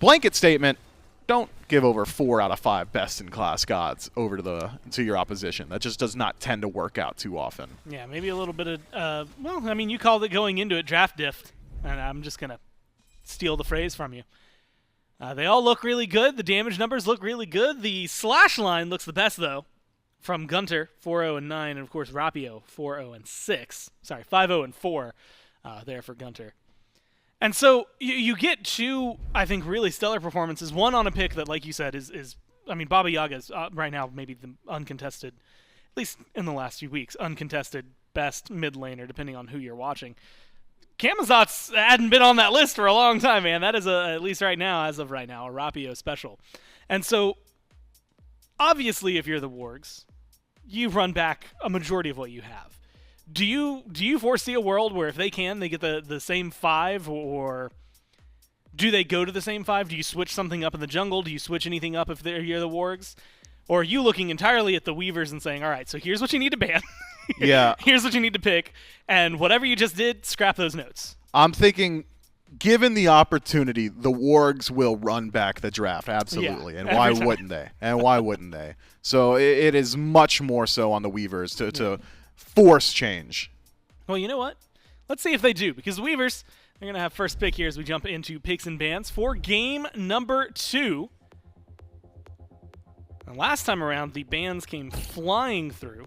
S2: blanket statement, don't give over 4 out of 5 best-in-class gods over to your opposition. That just does not tend to work out too often.
S1: Yeah, maybe a little bit of, well, I mean, you called it going into it draft diff, and I'm just going to steal the phrase from you. They all look really good. The damage numbers look really good. The slash line looks the best, though, from GunTTeRR, 4-0 and 9, and, of course, Rapio, 4-0 and 6. Sorry, 5-0 and 4 there for GunTTeRR. And so you get 2, I think, really stellar performances. One on a pick that, like you said, is I mean, Baba Yaga is right now maybe the uncontested, at least in the last few weeks, uncontested best mid laner, depending on who you're watching. Camazotz hadn't been on that list for a long time, man. That is, at least right now, as of right now, a Rapio special. And so, obviously, if you're the Wargs, you run back a majority of what you have. Do you foresee a world where if they can, they get the same 5, or do they go to the same 5? Do you switch something up in the jungle? Do you switch anything up if you're the Wargs? Or are you looking entirely at the Weavers and saying, all right, so here's what you need to ban.
S2: Yeah.
S1: Here's what you need to pick, and whatever you just did, scrap those notes.
S2: I'm thinking given the opportunity, the Wargs will run back the draft, absolutely.
S1: Yeah,
S2: and why
S1: every time.
S2: wouldn't they? And why wouldn't they? So it is much more so on the Weavers to force change.
S1: Well, you know what? Let's see if they do, because the Weavers, they're going to have first pick here as we jump into picks and bans for game number 2. And last time around, the bans came flying through.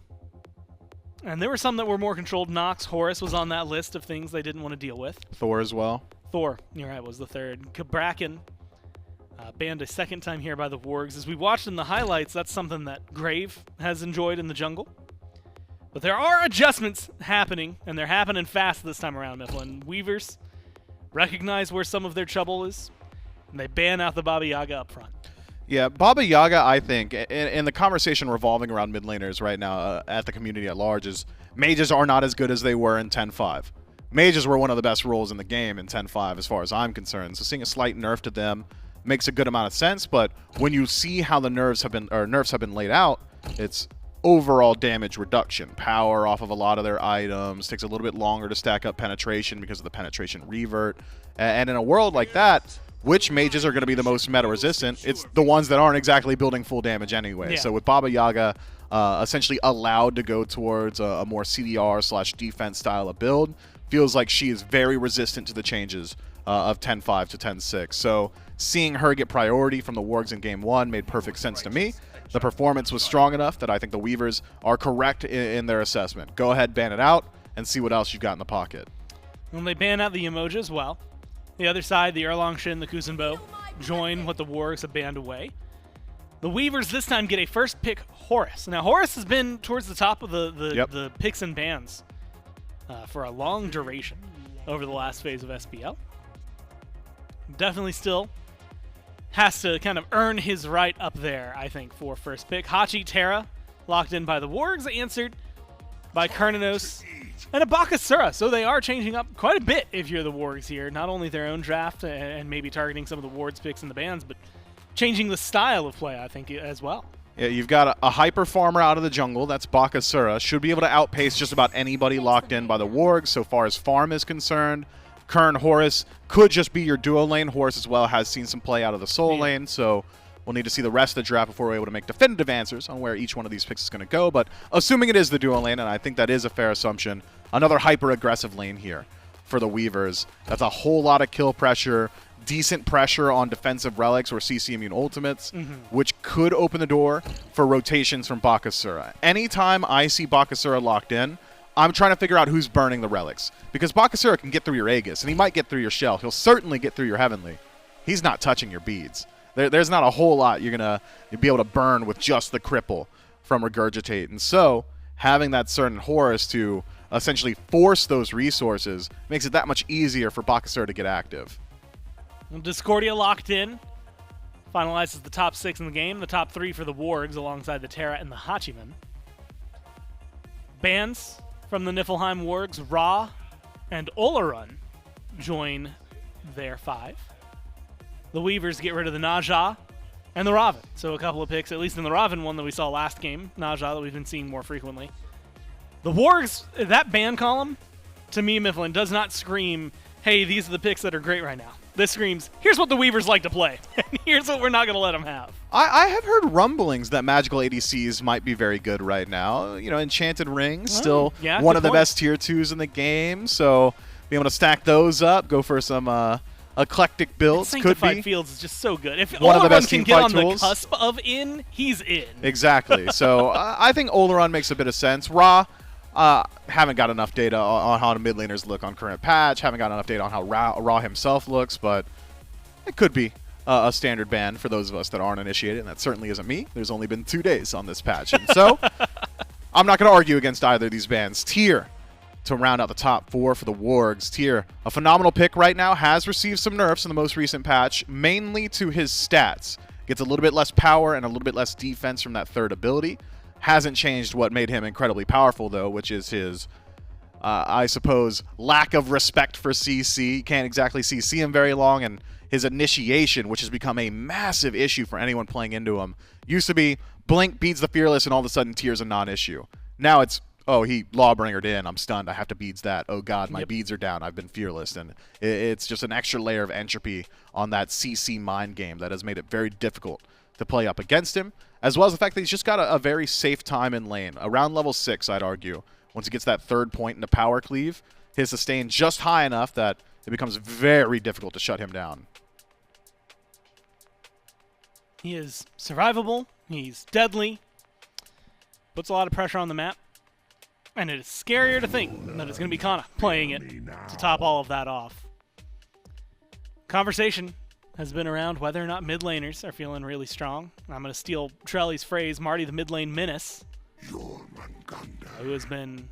S1: And there were some that were more controlled. Nox, Horus was on that list of things they didn't want to deal with.
S2: Thor as well.
S1: Thor, you're right, was the third. Kabrakan banned a second time here by the Wargs. As we watched in the highlights, that's something that Grave has enjoyed in the jungle. But there are adjustments happening, and they're happening fast this time around, Mifflin. Weavers recognize where some of their trouble is, and they ban out the Baba Yaga up front.
S2: Yeah, Baba Yaga, I think, and the conversation revolving around mid laners right now at the community at large is mages are not as good as they were in 10.5. Mages were one of the best roles in the game in 10.5 as far as I'm concerned, so seeing a slight nerf to them makes a good amount of sense, but when you see how the nerfs have been laid out, it's overall damage reduction. Power off of a lot of their items, takes a little bit longer to stack up penetration because of the penetration revert, and in a world like that, which mages are going to be the most meta resistant? It's the ones that aren't exactly building full damage anyway.
S1: Yeah.
S2: So with Baba Yaga essentially allowed to go towards a more CDR/defense style of build, feels like she is very resistant to the changes of 10.5 to 10.6. So seeing her get priority from the Wargs in game 1 made perfect sense to me. The performance was strong enough that I think the Weavers are correct in their assessment. Go ahead, ban it out, and see what else you've got in the pocket.
S1: And they ban out the Yemoja as well. The other side, the Erlang Shin, the Kuzenbo, join what the Wargs have banned away. The Weavers this time get a first pick Horus. Now, Horus has been towards the top of the picks and bans for a long duration over the last phase of SPL. Definitely still has to kind of earn his right up there, I think, for first pick. Terra, locked in by the Wargs, answered by Cxnnahh and a Bakasura. So they are changing up quite a bit if you're the Wargs here. Not only their own draft and maybe targeting some of the Wards picks in the bans, but changing the style of play, I think, as well.
S2: Yeah, you've got a hyper farmer out of the jungle. That's Bakasura. Should be able to outpace just about anybody locked in by the Wargs so far as farm is concerned. Kern Horus could just be your duo lane. Horus as well has seen some play out of the soul lane, so we'll need to see the rest of the draft before we're able to make definitive answers on where each one of these picks is going to go. But assuming it is the duo lane, and I think that is a fair assumption, another hyper-aggressive lane here for the Weavers. That's a whole lot of kill pressure, decent pressure on defensive relics or CC immune ultimates, which could open the door for rotations from Bakasura. Anytime I see Bakasura locked in, I'm trying to figure out who's burning the relics. Because Bakasura can get through your Aegis, and he might get through your Shell. He'll certainly get through your Heavenly. He's not touching your beads. There's not a whole lot you'll be able to burn with just the cripple from Regurgitate. And so, having that certain Horus to essentially force those resources makes it that much easier for Bakasura to get active.
S1: Discordia locked in. Finalizes the top 6 in the game. The top 3 for the Wargs alongside the Terra and the Hachiman. Bans from the Niflheim Wargs, Ra and Olarun join their 5. The Weavers get rid of the Najah and the Raven. So a couple of picks, at least in the Raven one that we saw last game, Najah that we've been seeing more frequently. The Wargs, that ban column, to me, Mifflin, does not scream, hey, these are the picks that are great right now. This screams, here's what the Weavers like to play, and here's what we're not going to let them have.
S2: I have heard rumblings that magical ADCs might be very good right now. You know, Enchanted Rings, still one of the best tier 2s in the game, so being able to stack those up, go for some eclectic builds could
S1: Sanctified
S2: be.
S1: Fields is just so good. If
S2: one of the best
S1: can
S2: team
S1: get
S2: fight
S1: on
S2: tools.
S1: the cusp of in, he's in.
S2: Exactly. So I think Olarun makes a bit of sense. Ra, haven't got enough data on how the mid laners look on current patch. Haven't got enough data on how Ra himself looks, but it could be a standard ban for those of us that aren't initiated, and that certainly isn't me. There's only been 2 days on this patch, and so I'm not going to argue against either of these bans. Tyr, to round out the top 4 for the Wargs. Tyr, a phenomenal pick right now, has received some nerfs in the most recent patch, mainly to his stats. Gets a little bit less power and a little bit less defense from that third ability. Hasn't changed what made him incredibly powerful, though, which is his, I suppose, lack of respect for CC. Can't exactly CC him very long, and his initiation, which has become a massive issue for anyone playing into him. Used to be blink, beats the Fearless, and all of a sudden Tyr's a non-issue. Now it's oh, he Lawbringered in, I'm stunned, I have to beads that. Oh god, my beads are down, I've been fearless. And it's just an extra layer of entropy on that CC mind game that has made it very difficult to play up against him, as well as the fact that he's just got a very safe time in lane. Around level 6, I'd argue, once he gets that third point into power cleave, his sustain just high enough that it becomes very difficult to shut him down.
S1: He is survivable, he's deadly, puts a lot of pressure on the map, and it is scarier to think that it's going to be Cxnnahh playing it to top all of that off. Conversation has been around whether or not mid laners are feeling really strong. I'm going to steal Trelly's phrase, Marty the mid lane menace, who has been,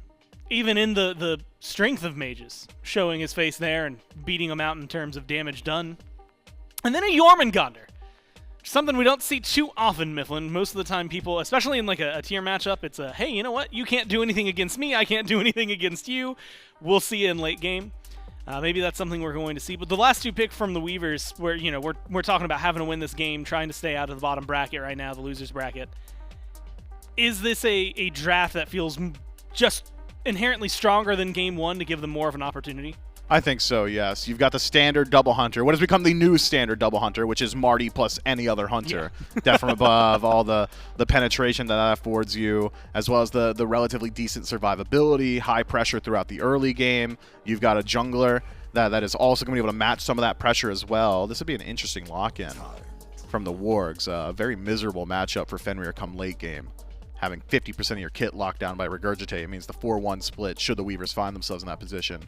S1: even in the strength of mages, showing his face there and beating them out in terms of damage done. And then a Jormungandr. Something we don't see too often, Mifflin. Most of the time people, especially in like a tier matchup, it's a, hey, you know what? You can't do anything against me. I can't do anything against you. We'll see you in late game. Maybe that's something we're going to see. But the last two pick from the Weavers, where, you know, we're talking about having to win this game, trying to stay out of the bottom bracket right now, the losers bracket. Is this a draft that feels just inherently stronger than game one to give them more of an opportunity?
S2: I think so, yes. You've got the standard double hunter, what has become the new standard double hunter, which is Marty plus any other hunter. Yeah. Death from above, all the penetration that affords you, as well as the relatively decent survivability, high pressure throughout the early game. You've got a jungler that is also going to be able to match some of that pressure as well. This would be an interesting lock-in from the Wargs. A very miserable matchup for Fenrir come late game. Having 50% of your kit locked down by Regurgitate, it means the 4-1 split, should the Weavers find themselves in that position,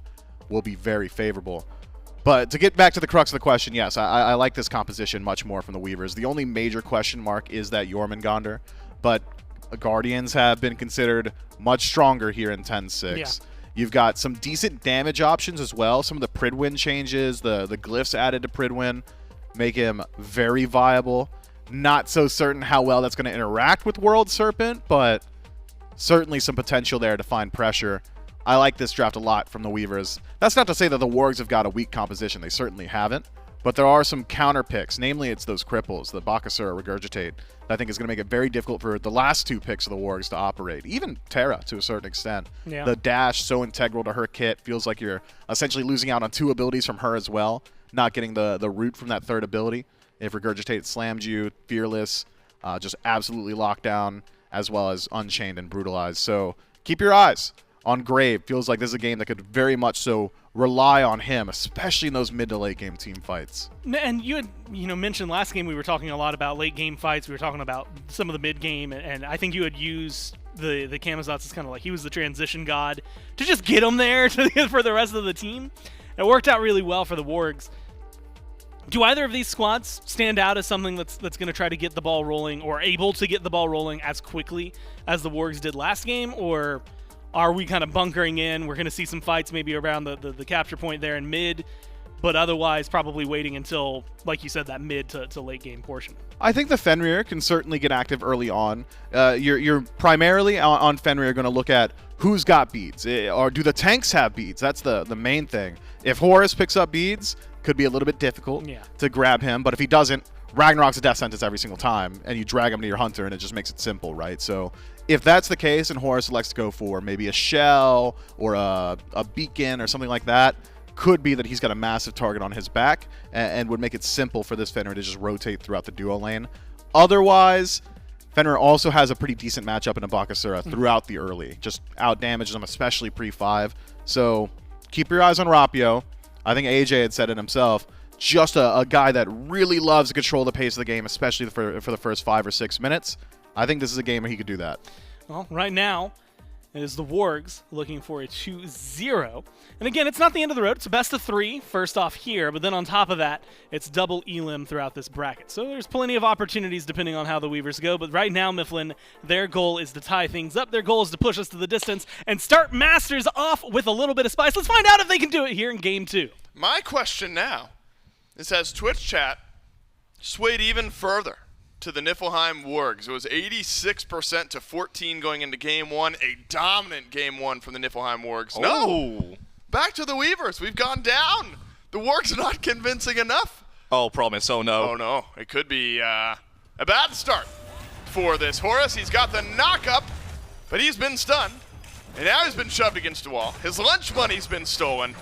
S2: will be very favorable. But to get back to the crux of the question, yes, I like this composition much more from the Weavers. The only major question mark is that Jormungandr, but Guardians have been considered much stronger here in 10-6. Yeah. You've got some decent damage options as well. Some of the Pridwin changes, the glyphs added to Pridwin make him very viable. Not so certain how well that's going to interact with World Serpent, but certainly some potential there to find pressure. I like this draft a lot from the Weavers. That's not to say that the Wargs have got a weak composition. They certainly haven't. But there are some counter picks. Namely, it's those cripples, the GunTTeRR, Regurgitate, that I think is going to make it very difficult for the last two picks of the Wargs to operate. Even Terra, to a certain extent. Yeah. The dash, so integral to her kit. Feels like you're essentially losing out on two abilities from her as well. Not getting the root from that third ability. If Regurgitate slammed you, Fearless, just absolutely locked down, as well as Unchained and Brutalized. So keep your eyes on Grave. Feels like this is a game that could very much so rely on him, especially in those mid to late game team fights.
S1: And you had mentioned last game we were talking a lot about late game fights. We were talking about some of the mid game, and I think you had used the Camazotz as kind of like he was the transition god to just get him there for the rest of the team. It worked out really well for the Wargs. Do either of these squads stand out as something that's going to try to get the ball rolling or able to get the ball rolling as quickly as the Wargs did last game, or are we kind of bunkering in? We're going to see some fights maybe around the capture point there in mid, but otherwise probably waiting until, like you said, that mid to late game portion.
S2: I think the Fenrir can certainly get active early on. You're primarily on Fenrir going to look at who's got beads, or do the tanks have beads? That's the main thing. If Horus picks up beads, could be a little bit difficult to grab him, but if he doesn't, Ragnarok's a death sentence every single time, and you drag him to your hunter, and it just makes it simple, right? So if that's the case, and Horus elects to go for maybe a shell or a beacon or something like that, could be that he's got a massive target on his back and would make it simple for this Fenrir to just rotate throughout the duo lane. Otherwise, Fenrir also has a pretty decent matchup in a GunTTeRR throughout the early. Just out-damages him, especially pre-5. So keep your eyes on Rapio. I think AJ had said it himself. Just a guy that really loves to control the pace of the game, especially for the first 5 or 6 minutes. I think this is a game where he could do that.
S1: Well, right now, it is the Wargs looking for a 2-0. And again, it's not the end of the road. It's a best of 3 first off here, but then on top of that, it's double elim throughout this bracket. So there's plenty of opportunities depending on how the Weavers go. But right now, Mifflin, their goal is to tie things up. Their goal is to push us to the distance and start Masters off with a little bit of spice. Let's find out if they can do it here in Game 2.
S3: My question now is, has Twitch chat swayed even further to the Niflheim Wargs? It was 86% to 14 going into Game 1. A dominant Game 1 from the Niflheim Wargs.
S4: Oh.
S3: No! Back to the Weavers. We've gone down. The Wargs are not convincing enough.
S4: Oh, promise. Oh, no.
S3: Oh, no. It could be a bad start for this Horus. He's got the knock-up, but he's been stunned. And now he's been shoved against a wall. His lunch money's been stolen.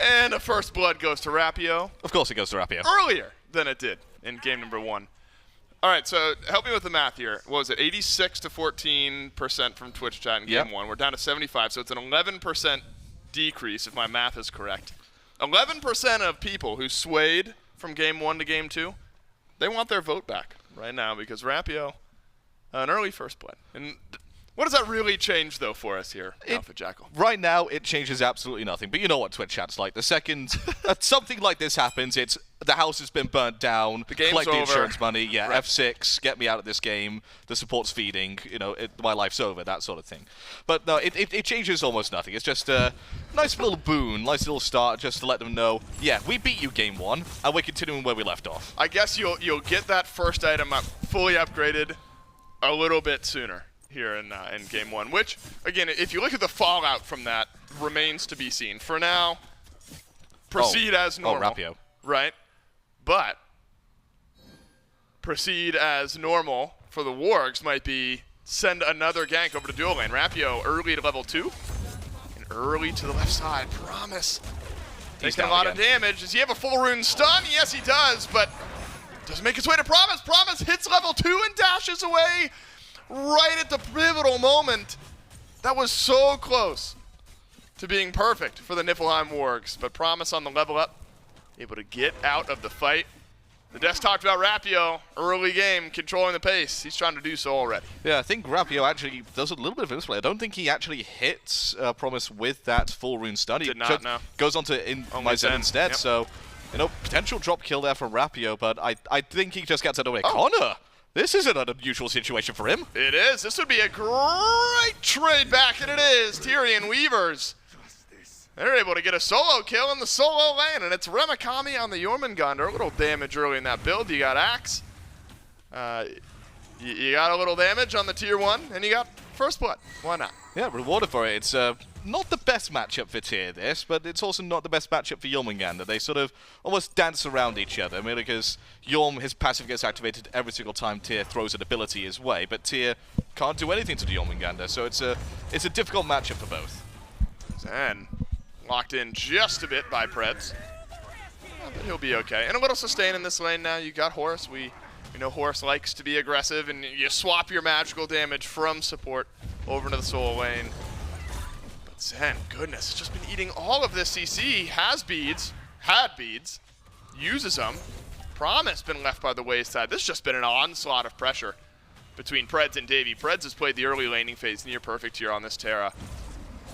S3: And a first blood goes to Rapio.
S4: Of course it goes to Rapio.
S3: Earlier than it did in game number 1. All right, so help me with the math here. What was it, 86 to 14% from Twitch chat in game 1. We're down to 75, so it's an 11% decrease, if my math is correct. 11% of people who swayed from game 1 to game 2, they want their vote back right now because Rapio, an early first blood. And what does that really change, though, for us here, Alpha Jackal?
S4: Right now, it changes absolutely nothing. But you know what Twitch chat's like. The second something like this happens, it's the house has been burnt down.
S3: The game's
S4: collect the
S3: over.
S4: insurance money. Yeah,
S3: Right.
S4: F6, get me out of this game. The support's feeding. You know, my life's over. That sort of thing. But no, it changes almost nothing. It's just a nice little boon, nice little start, just to let them know, yeah, we beat you game 1, and we're continuing where we left off.
S3: I guess you'll get that first item up fully upgraded a little bit sooner here in game 1, which, again, if you look at the fallout from that, remains to be seen. For now, proceed as normal.
S4: Oh, Rapio.
S3: Right? But proceed as normal for the Wargs might be send another gank over to dual lane. Rapio early to level 2 and early to the left side. Promise.
S4: He's
S3: Taking a
S4: down
S3: lot
S4: again.
S3: of damage. Does he have a full rune stun? Yes, he does, but doesn't make his way to Promise. Promise hits level 2 and dashes away right at the pivotal moment. That was so close to being perfect for the Niflheim Wargs, but Promise on the level up, able to get out of the fight. The desk talked about Rapio, early game, controlling the pace. He's trying to do so already.
S4: Yeah, I think Rapio actually does a little bit of this play. I don't think he actually hits Promise with that full rune stun. He
S3: Did not,
S4: just
S3: no.
S4: goes on to InMyZen instead,
S3: Yep.
S4: so, you know, potential drop kill there from Rapio, but I think he just gets out of the way. Connor! This isn't an unusual situation for him.
S3: It is. This would be a great trade back, and it is. Tyrian Weavers. They're able to get a solo kill in the solo lane, and it's Remakami on the Jormungandr. A little damage early in that build. You got Axe. You got a little damage on the tier 1, and you got first blood. Why not?
S4: Yeah, rewarded for it. It's not the best matchup for Tyr, this, but it's also not the best matchup for Jormungandr. They sort of almost dance around each other. I mean, because Jorm, his passive gets activated every single time Tyr throws an ability his way, but Tyr can't do anything to the Jormungandr, so it's a difficult matchup for both.
S3: Zen locked in just a bit by Predss. But he'll be okay. And a little sustain in this lane now. You got Horus. We know Horus likes to be aggressive, and you swap your magical damage from support over into the solo lane. But Zen, goodness, has just been eating all of this CC. Has beads, had beads, uses them. Promise been left by the wayside. This has just been an onslaught of pressure between Predss and Davy. Predss has played the early laning phase near perfect here on this Terra.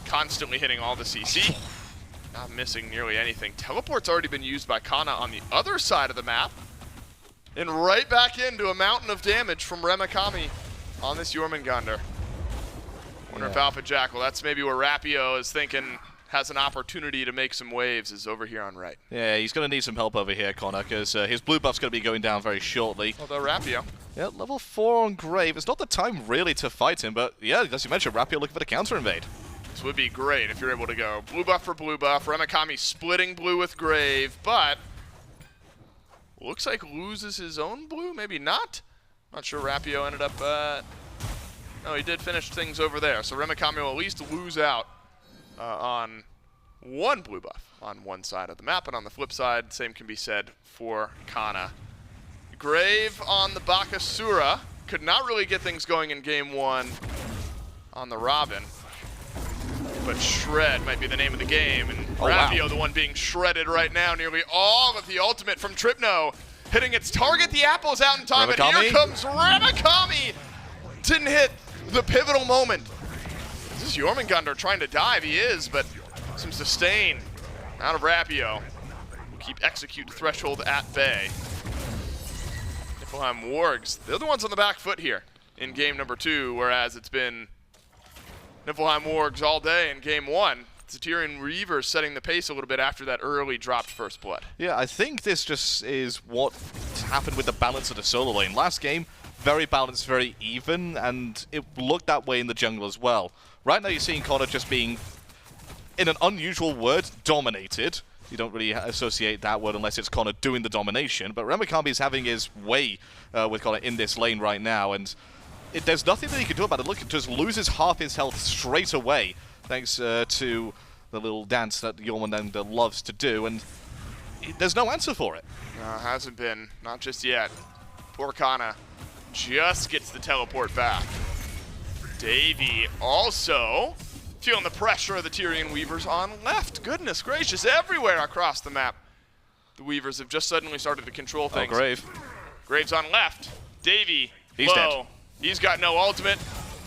S3: Constantly hitting all the CC. Not missing nearly anything. Teleport's already been used by Cxnnahh on the other side of the map. And right back into a mountain of damage from Remakami on this Jormungandr. Wonder if Alpha Jackal, that's maybe where Rapio is thinking has an opportunity to make some waves, is over here on right.
S4: Yeah, he's going to need some help over here, Connor, because his blue buff's going to be going down very shortly.
S3: Although Rapio.
S4: Yeah, level 4 on Grave. It's not the time really to fight him, but yeah, as you mentioned, Rapio looking for the counter invade.
S3: This would be great if you're able to go blue buff for blue buff. Remakami splitting blue with Grave, but looks like loses his own blue, maybe not. Not sure Rapio ended up, no, he did finish things over there. So Remakami will at least lose out on one blue buff on one side of the map, and on the flip side, same can be said for Cxnnahh. Grave on the Bakasura could not really get things going in game 1 on the Robin. But Shred might be the name of the game, and Rapio,
S4: wow,
S3: the one being shredded right now. Nearly all of the ultimate from Trypno hitting its target. The apple's out in time, but here comes Remakami. Didn't hit the pivotal moment. Is this Jormungandr trying to dive? He is, but some sustain out of Rapio. Will keep execute threshold at bay. Niflheim Wargs, they're the ones on the back foot here in game number 2, whereas it's been Niflheim Wargs all day in game 1. It's the Tyrian Weavers setting the pace a little bit after that early dropped first blood.
S4: Yeah, I think this just is what happened with the balance of the solo lane. Last game, very balanced, very even, and it looked that way in the jungle as well. Right now you're seeing Connor just being, in an unusual word, dominated. You don't really associate that word unless it's Connor doing the domination, but Remakami is having his way with Connor in this lane right now, and there's nothing that he can do about it. Look, it just loses half his health straight away, thanks to the little dance that Yemoja loves to do, and there's no answer for it.
S3: No, hasn't been. Not just yet. Poor Cxnnahh just gets the teleport back. iDavy also feeling the pressure of the Tyrian Weavers on left. Goodness gracious, everywhere across the map. The Weavers have just suddenly started to control things.
S4: Oh, Grave.
S3: Graves on left. iDavy
S4: He's
S3: low.
S4: dead.
S3: He's got no ultimate.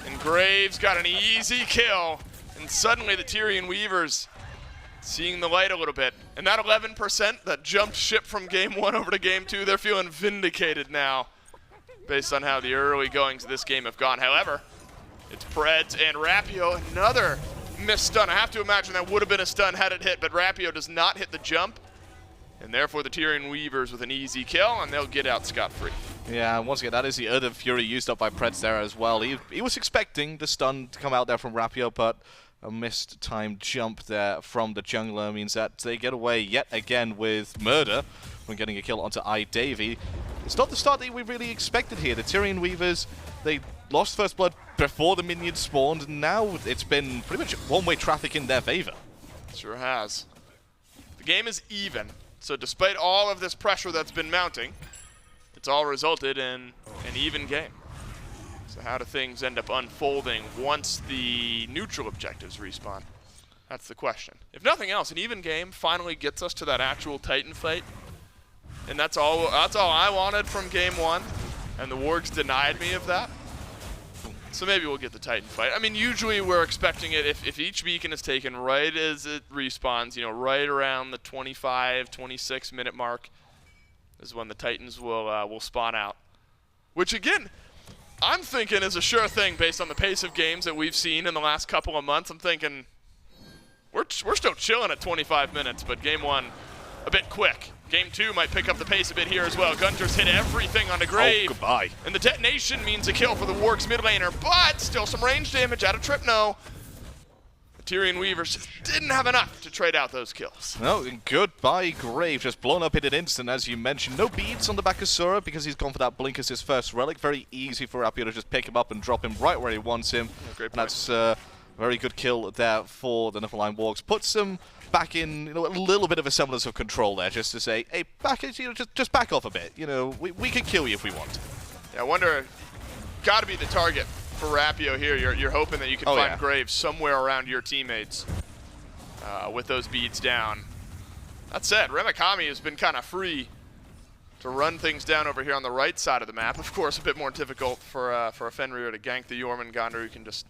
S3: And Graves got an easy kill. And suddenly the Tyrian Weavers seeing the light a little bit. And that 11% that jumped ship from game 1 over to game 2, they're feeling vindicated now based on how the early goings of this game have gone. However, it's Predss and Rapio, another missed stun. I have to imagine that would have been a stun had it hit, but Rapio does not hit the jump. And therefore the Tyrian Weavers with an easy kill, and they'll get out scot-free. Yeah,
S4: and once again, that is the other Fury used up by Predss there as well. He was expecting the stun to come out there from Rapio, but a missed time jump there from the jungler means that they get away yet again with murder when getting a kill onto iDavy. It's not the start that we really expected here. The Tyrian Weavers, they lost first blood before the minions spawned, and now it's been pretty much one-way traffic in their favor.
S3: Sure has. The game is even. So despite all of this pressure that's been mounting, it's all resulted in an even game. So how do things end up unfolding once the neutral objectives respawn? That's the question. If nothing else, an even game finally gets us to that actual Titan fight. And that's all I wanted from game 1. And the Wargs denied me of that. So maybe we'll get the Titan fight. I mean, usually we're expecting it if each beacon is taken right as it respawns, you know, right around the 25, 26 minute mark is when the Titans will spawn out. Which again, I'm thinking is a sure thing based on the pace of games that we've seen in the last couple of months. I'm thinking we're still chilling at 25 minutes, but game 1 a bit quick. Game 2 might pick up the pace a bit here as well. GunTTeRR's hit everything on the Grave.
S4: Oh, goodbye.
S3: And the detonation means a kill for the Wargs mid laner, but still some range damage out of Trypno. The Tyrian Weavers just didn't have enough to trade out those kills.
S4: No, goodbye Grave, just blown up in an instant as you mentioned. No beads on the back of Sura because he's gone for that blink as his first relic. Very easy for Rapio to just pick him up and drop him right where he wants him.
S3: Yeah, great point.
S4: That's a very good kill there for the Niflheim Wargs. Puts them back in, you know, a little bit of a semblance of control there, just to say, hey, just back off a bit. You know, we can kill you if we want.
S3: Yeah, I wonder, got to be the target for Rapio here. You're hoping that you can find Graves somewhere around your teammates with those beads down. That said, Remakami has been kind of free to run things down over here on the right side of the map. Of course, a bit more difficult for a Fenrir to gank the Jormungandr who can just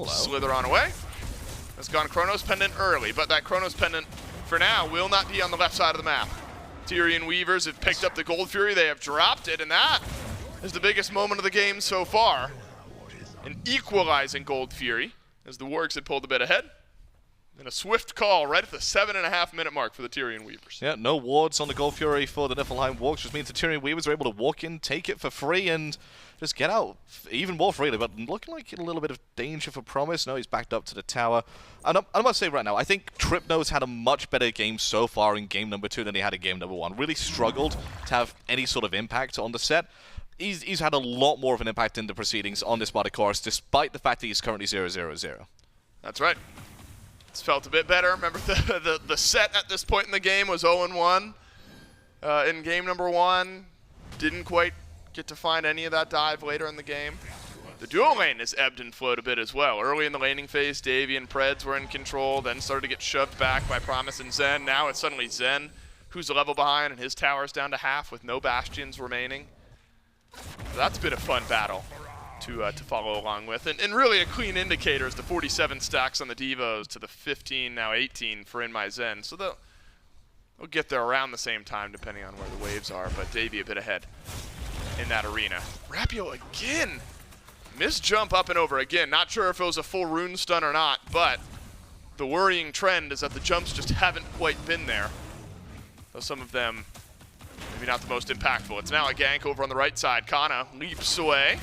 S3: slither on away. Has gone Chronos Pendant early, but that Chronos Pendant, for now, will not be on the left side of the map. Tyrian Weavers have picked up the Gold Fury, they have dropped it, and that is the biggest moment of the game so far. An equalizing Gold Fury, as the Wargs had pulled a bit ahead. And a swift call right at the 7.5 minute mark for the Tyrian Weavers.
S4: Yeah, no wards on the Gold Fury for the Niflheim Wargs, which means the Tyrian Weavers are able to walk in, take it for free, and just get out even more freely. But looking like a little bit of danger for Promise. No, he's backed up to the tower. And I must say right now, I think Trypno's had a much better game so far in game number 2 than he had in game number 1. Really struggled to have any sort of impact on the set. He's had a lot more of an impact in the proceedings on this body course, despite the fact that he's currently 0-0-0.
S3: That's right. It's felt a bit better. Remember the set at this point in the game was 0-1 in game number 1. Didn't quite get to find any of that dive later in the game. The dual lane has ebbed and flowed a bit as well. Early in the laning phase, iDavy and Predss were in control, then started to get shoved back by Promise and Zen. Now it's suddenly Zen who's a level behind, and his tower's down to half with no bastions remaining. So that's been a fun battle to follow along with. And really a clean indicator is the 47 stacks on the Devos to the 15, now 18 for InMyZen. So they'll get there around the same time depending on where the waves are, but iDavy a bit ahead in that arena. Rapio again, missed jump up and over again. Not sure if it was a full rune stun or not, but the worrying trend is that the jumps just haven't quite been there. Though some of them maybe not the most impactful. It's now a gank over on the right side. Cxnnahh leaps away.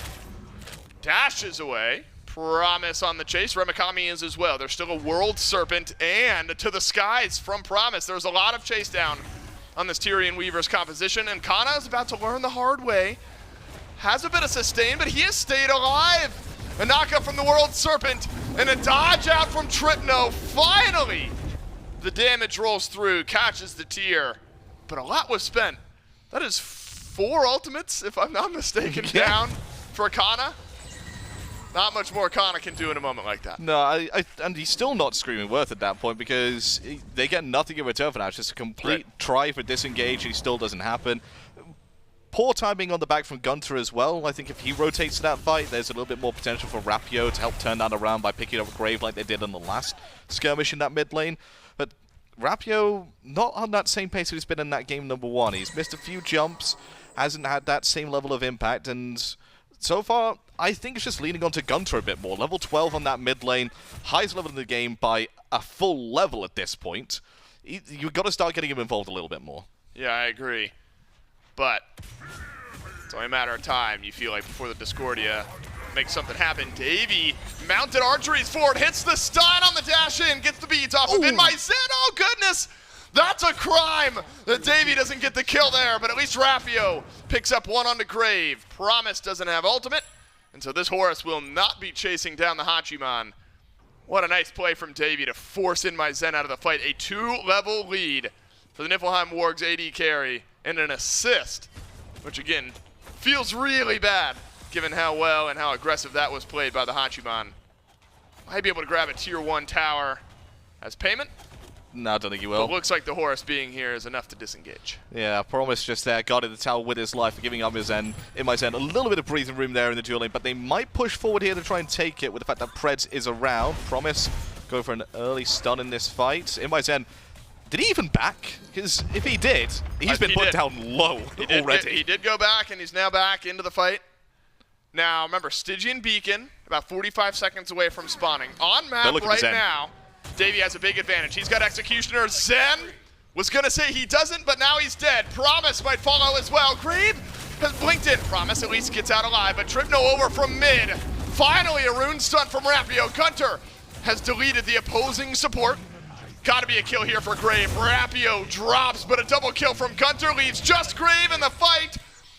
S3: Dashes away. Promise on the chase. Remakami is as well. There's still a World Serpent and to the skies from Promise. There's a lot of chase down on this Tyrian Weavers composition, and Cxnnahh is about to learn the hard way has a bit of sustain, but he has stayed alive. A knockup from the World Serpent and a dodge out from Trypno. Finally, the damage rolls through, catches the tier, but a lot was spent. That is 4 ultimates, if I'm not mistaken, down for Cxnnahh. Not much more Cxnnahh can do in a moment like that.
S4: No, and he's still not screaming worth at that point because they get nothing in return for that. It's just a complete try for disengage, and he still doesn't happen. Poor timing on the back from GunTTeRR as well. I think if he rotates that fight, there's a little bit more potential for Rapio to help turn that around by picking up Grave like they did in the last skirmish in that mid lane. But Rapio, not on that same pace he's been in that game number 1. He's missed a few jumps, hasn't had that same level of impact, and so far, I think it's just leaning onto GunTTeRR a bit more. Level 12 on that mid lane, highest level in the game by a full level at this point. You've got to start getting him involved a little bit more.
S3: Yeah, I agree. But it's only a matter of time, you feel like, before the Discordia makes something happen. Davey, mounted archeries forward, hits the stun on the dash in, gets the beads off of InMyZen. Oh, goodness! That's a crime that Davey doesn't get the kill there, but at least Rapio picks up 1 onto Grave. Promise doesn't have ultimate, and so this Horus will not be chasing down the Hachiman. What a nice play from Davey to force InMyZen out of the fight. A 2-level lead for the Niflheim Wargs AD carry, and an assist, which again, feels really bad given how well and how aggressive that was played by the Hachiman. Might be able to grab a tier 1 tower as payment.
S4: No, I don't think he will.
S3: But looks like the Horus being here is enough to disengage.
S4: Yeah, Promise just there, guarded the tower with his life, giving InMyZen a little bit of breathing room there in the duel lane, but they might push forward here to try and take it with the fact that Predss is around. Promise go for an early stun in this fight. InMyZen, did he even back? Because if he did, he's been put down low already.
S3: He did go back, and he's now back into the fight. Now, remember, Stygian Beacon, about 45 seconds away from spawning. On map right now, Davey has a big advantage. He's got Executioner. Zen was going to say he doesn't, but now he's dead. Promise might follow as well. Grave has blinked in. Promise at least gets out alive, but Trypno over from mid. Finally, a rune stun from Rapio. GunTTeRR has deleted the opposing support. Gotta be a kill here for Grave. Rapio drops, but a double kill from GunTTeRR leaves just Grave in the fight.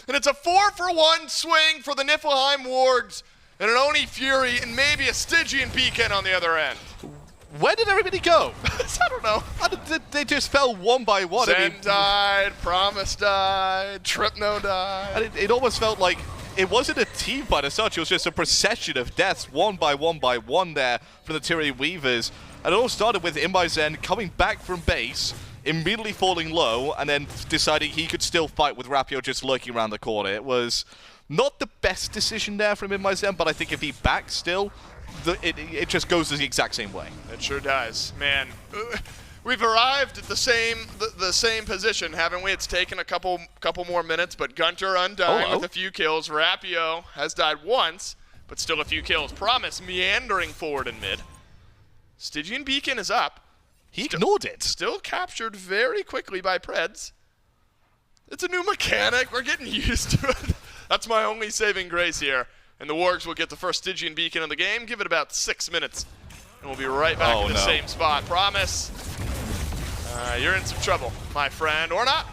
S3: And it's a 4-for-1 swing for the Niflheim Wargs. And an Oni Fury and maybe a Stygian Beacon on the other end.
S4: Where did everybody go?
S3: I don't know.
S4: They just fell one by one.
S3: Zen died, Promise died, Trypno died.
S4: And it almost felt like it wasn't a team fight as such, it was just a procession of deaths, one by one there from the Tyrian Weavers. And it all started with InMyZen coming back from base, immediately falling low, and then deciding he could still fight with Rapio just lurking around the corner. It was not the best decision there from InMyZen, but I think if he backs still, it just goes the exact same way.
S3: It sure does. Man, we've arrived at the same position, haven't we? It's taken a couple more minutes, but GunTTeRR undying with a few kills. Rapio has died once, but still a few kills. Promise meandering forward in mid. Stygian Beacon is up.
S4: He ignored it.
S3: Still captured very quickly by Predss. It's a new mechanic. We're getting used to it. That's my only saving grace here. And the Wargs will get the first Stygian Beacon of the game. Give it about 6 minutes, and we'll be right back in the same spot. Promise. You're in some trouble, my friend. Or not.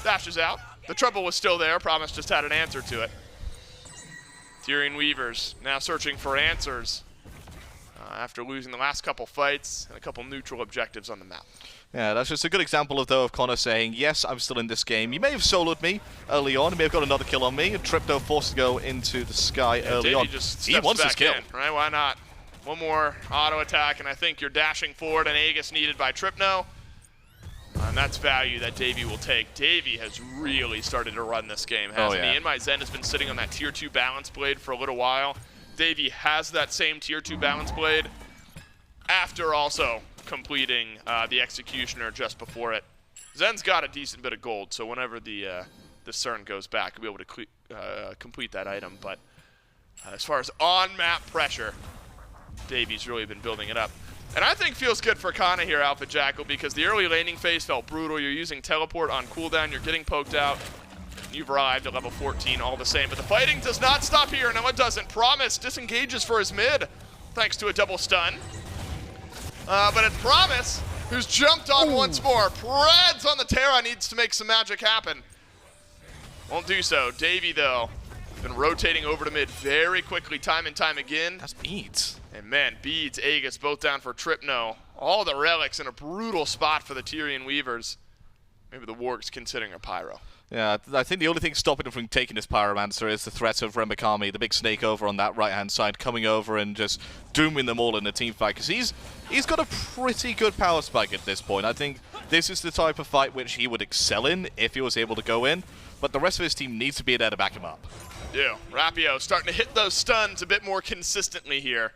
S3: Dashes out. The trouble was still there. Promise just had an answer to it. Tyrian Weavers now searching for answers after losing the last couple fights and a couple neutral objectives on the map.
S4: Yeah, that's just a good example of Cxnnah saying, yes, I'm still in this game. You may have soloed me early on. You may have got another kill on me. And Trypno forced to go into the sky early on.
S3: He wants his kill. Right? Why not? One more auto attack, and I think you're dashing forward, and Aegis needed by Trypno. And that's value that Davey will take. Davey has really started to run this game, hasn't he? InMyZen has been sitting on that tier 2 balance blade for a little while. Davey has that same tier 2 balance blade after also completing the Executioner just before it. Zen's got a decent bit of gold, so whenever the CERN goes back, he'll be able to complete that item. But as far as on-map pressure, Davey's really been building it up. And I think feels good for Cxnnah here, Alpha Jackal, because the early laning phase felt brutal. You're using teleport on cooldown, you're getting poked out. You've arrived at level 14 all the same, but the fighting does not stop here. No, it doesn't. Promise disengages for his mid, thanks to a double stun. But it's Promise who's jumped on once more. Predss on the Terra needs to make some magic happen. Won't do so. Davey, though, Been rotating over to mid very quickly, time and time again.
S4: That's beads.
S3: And man, Beads, Aegis, both down for Trypno. All the relics in a brutal spot for the Tyrian Weavers. Maybe the Wargs considering a Pyro.
S4: Yeah, I think the only thing stopping him from taking this Pyromancer is the threat of Remakami, the big snake over on that right-hand side, coming over and just dooming them all in a team fight. Because he's got a pretty good power spike at this point. I think this is the type of fight which he would excel in if he was able to go in. But the rest of his team needs to be there to back him up.
S3: Yeah, Rapio starting to hit those stuns a bit more consistently here.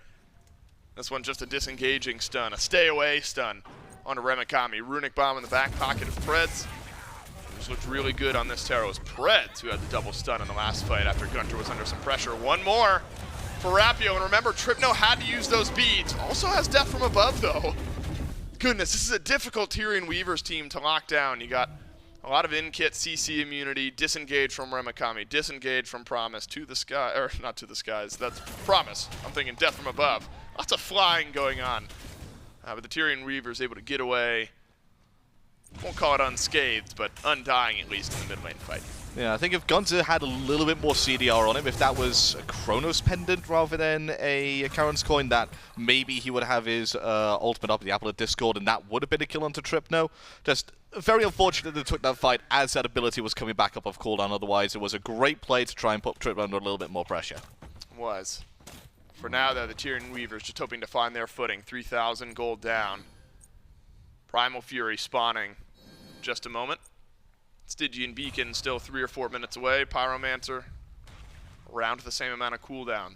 S3: This one just a disengaging stun, a stay away stun onto Remakami. Runic Bomb in the back pocket of Predss. This looked really good on this Terra. It was Predss who had the double stun in the last fight after GunTTeRR was under some pressure. One more for Rapio, and remember, Trypno had to use those beads. Also has death from above, though. Goodness, this is a difficult Tyrian Weavers team to lock down. You got a lot of in-kit CC immunity, disengage from Remakami, disengage from Promise to the sky, or not to the skies, that's Promise. I'm thinking death from above. Lots of flying going on. But the Tyrian Weavers able to get away. Won't call it unscathed, but undying at least in the mid lane fight.
S4: Yeah, I think if GunTTeRR had a little bit more CDR on him, if that was a Chronos pendant rather than a Karen's coin, that maybe he would have his ultimate up at the Apple of Discord, and that would have been a kill onto Trypno. Just very unfortunate they took that fight as that ability was coming back up off cooldown. Otherwise, it was a great play to try and put Trypno under a little bit more pressure.
S3: Was. For now, though, the Tyrian Weavers just hoping to find their footing. 3,000 gold down. Primal Fury spawning just a moment. Stygian Beacon still 3 or 4 minutes away. Pyromancer around the same amount of cooldown.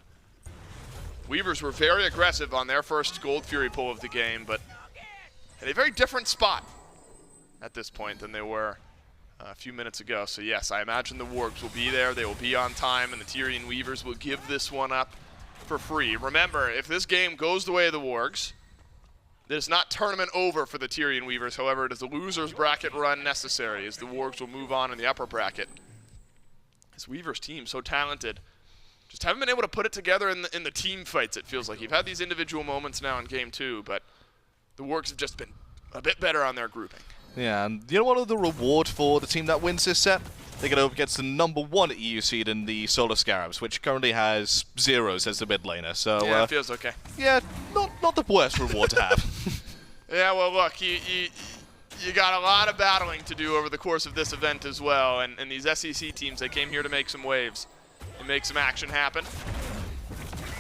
S3: Weavers were very aggressive on their first Gold Fury pull of the game, but at a very different spot at this point than they were a few minutes ago. So yes, I imagine the Wargs will be there. They will be on time, and the Tyrian Weavers will give this one up for free. Remember, if this game goes the way of the Wargs, it is not tournament over for the Tyrian Weavers. However, it is a loser's bracket run necessary as the Wargs will move on in the upper bracket. This Weavers team, so talented, just haven't been able to put it together in the team fights, it feels like. You've had these individual moments now in Game 2, but the Wargs have just been a bit better on their grouping.
S4: Yeah, and you know what the reward for the team that wins this set? They get up against the #1 EU seed in the Solar Scarabs, which currently has Zeros as the mid laner. So
S3: yeah, it feels okay.
S4: Yeah, not the worst reward to have.
S3: Yeah, well, look, you got a lot of battling to do over the course of this event as well, and these SEC teams, they came here to make some waves and make some action happen.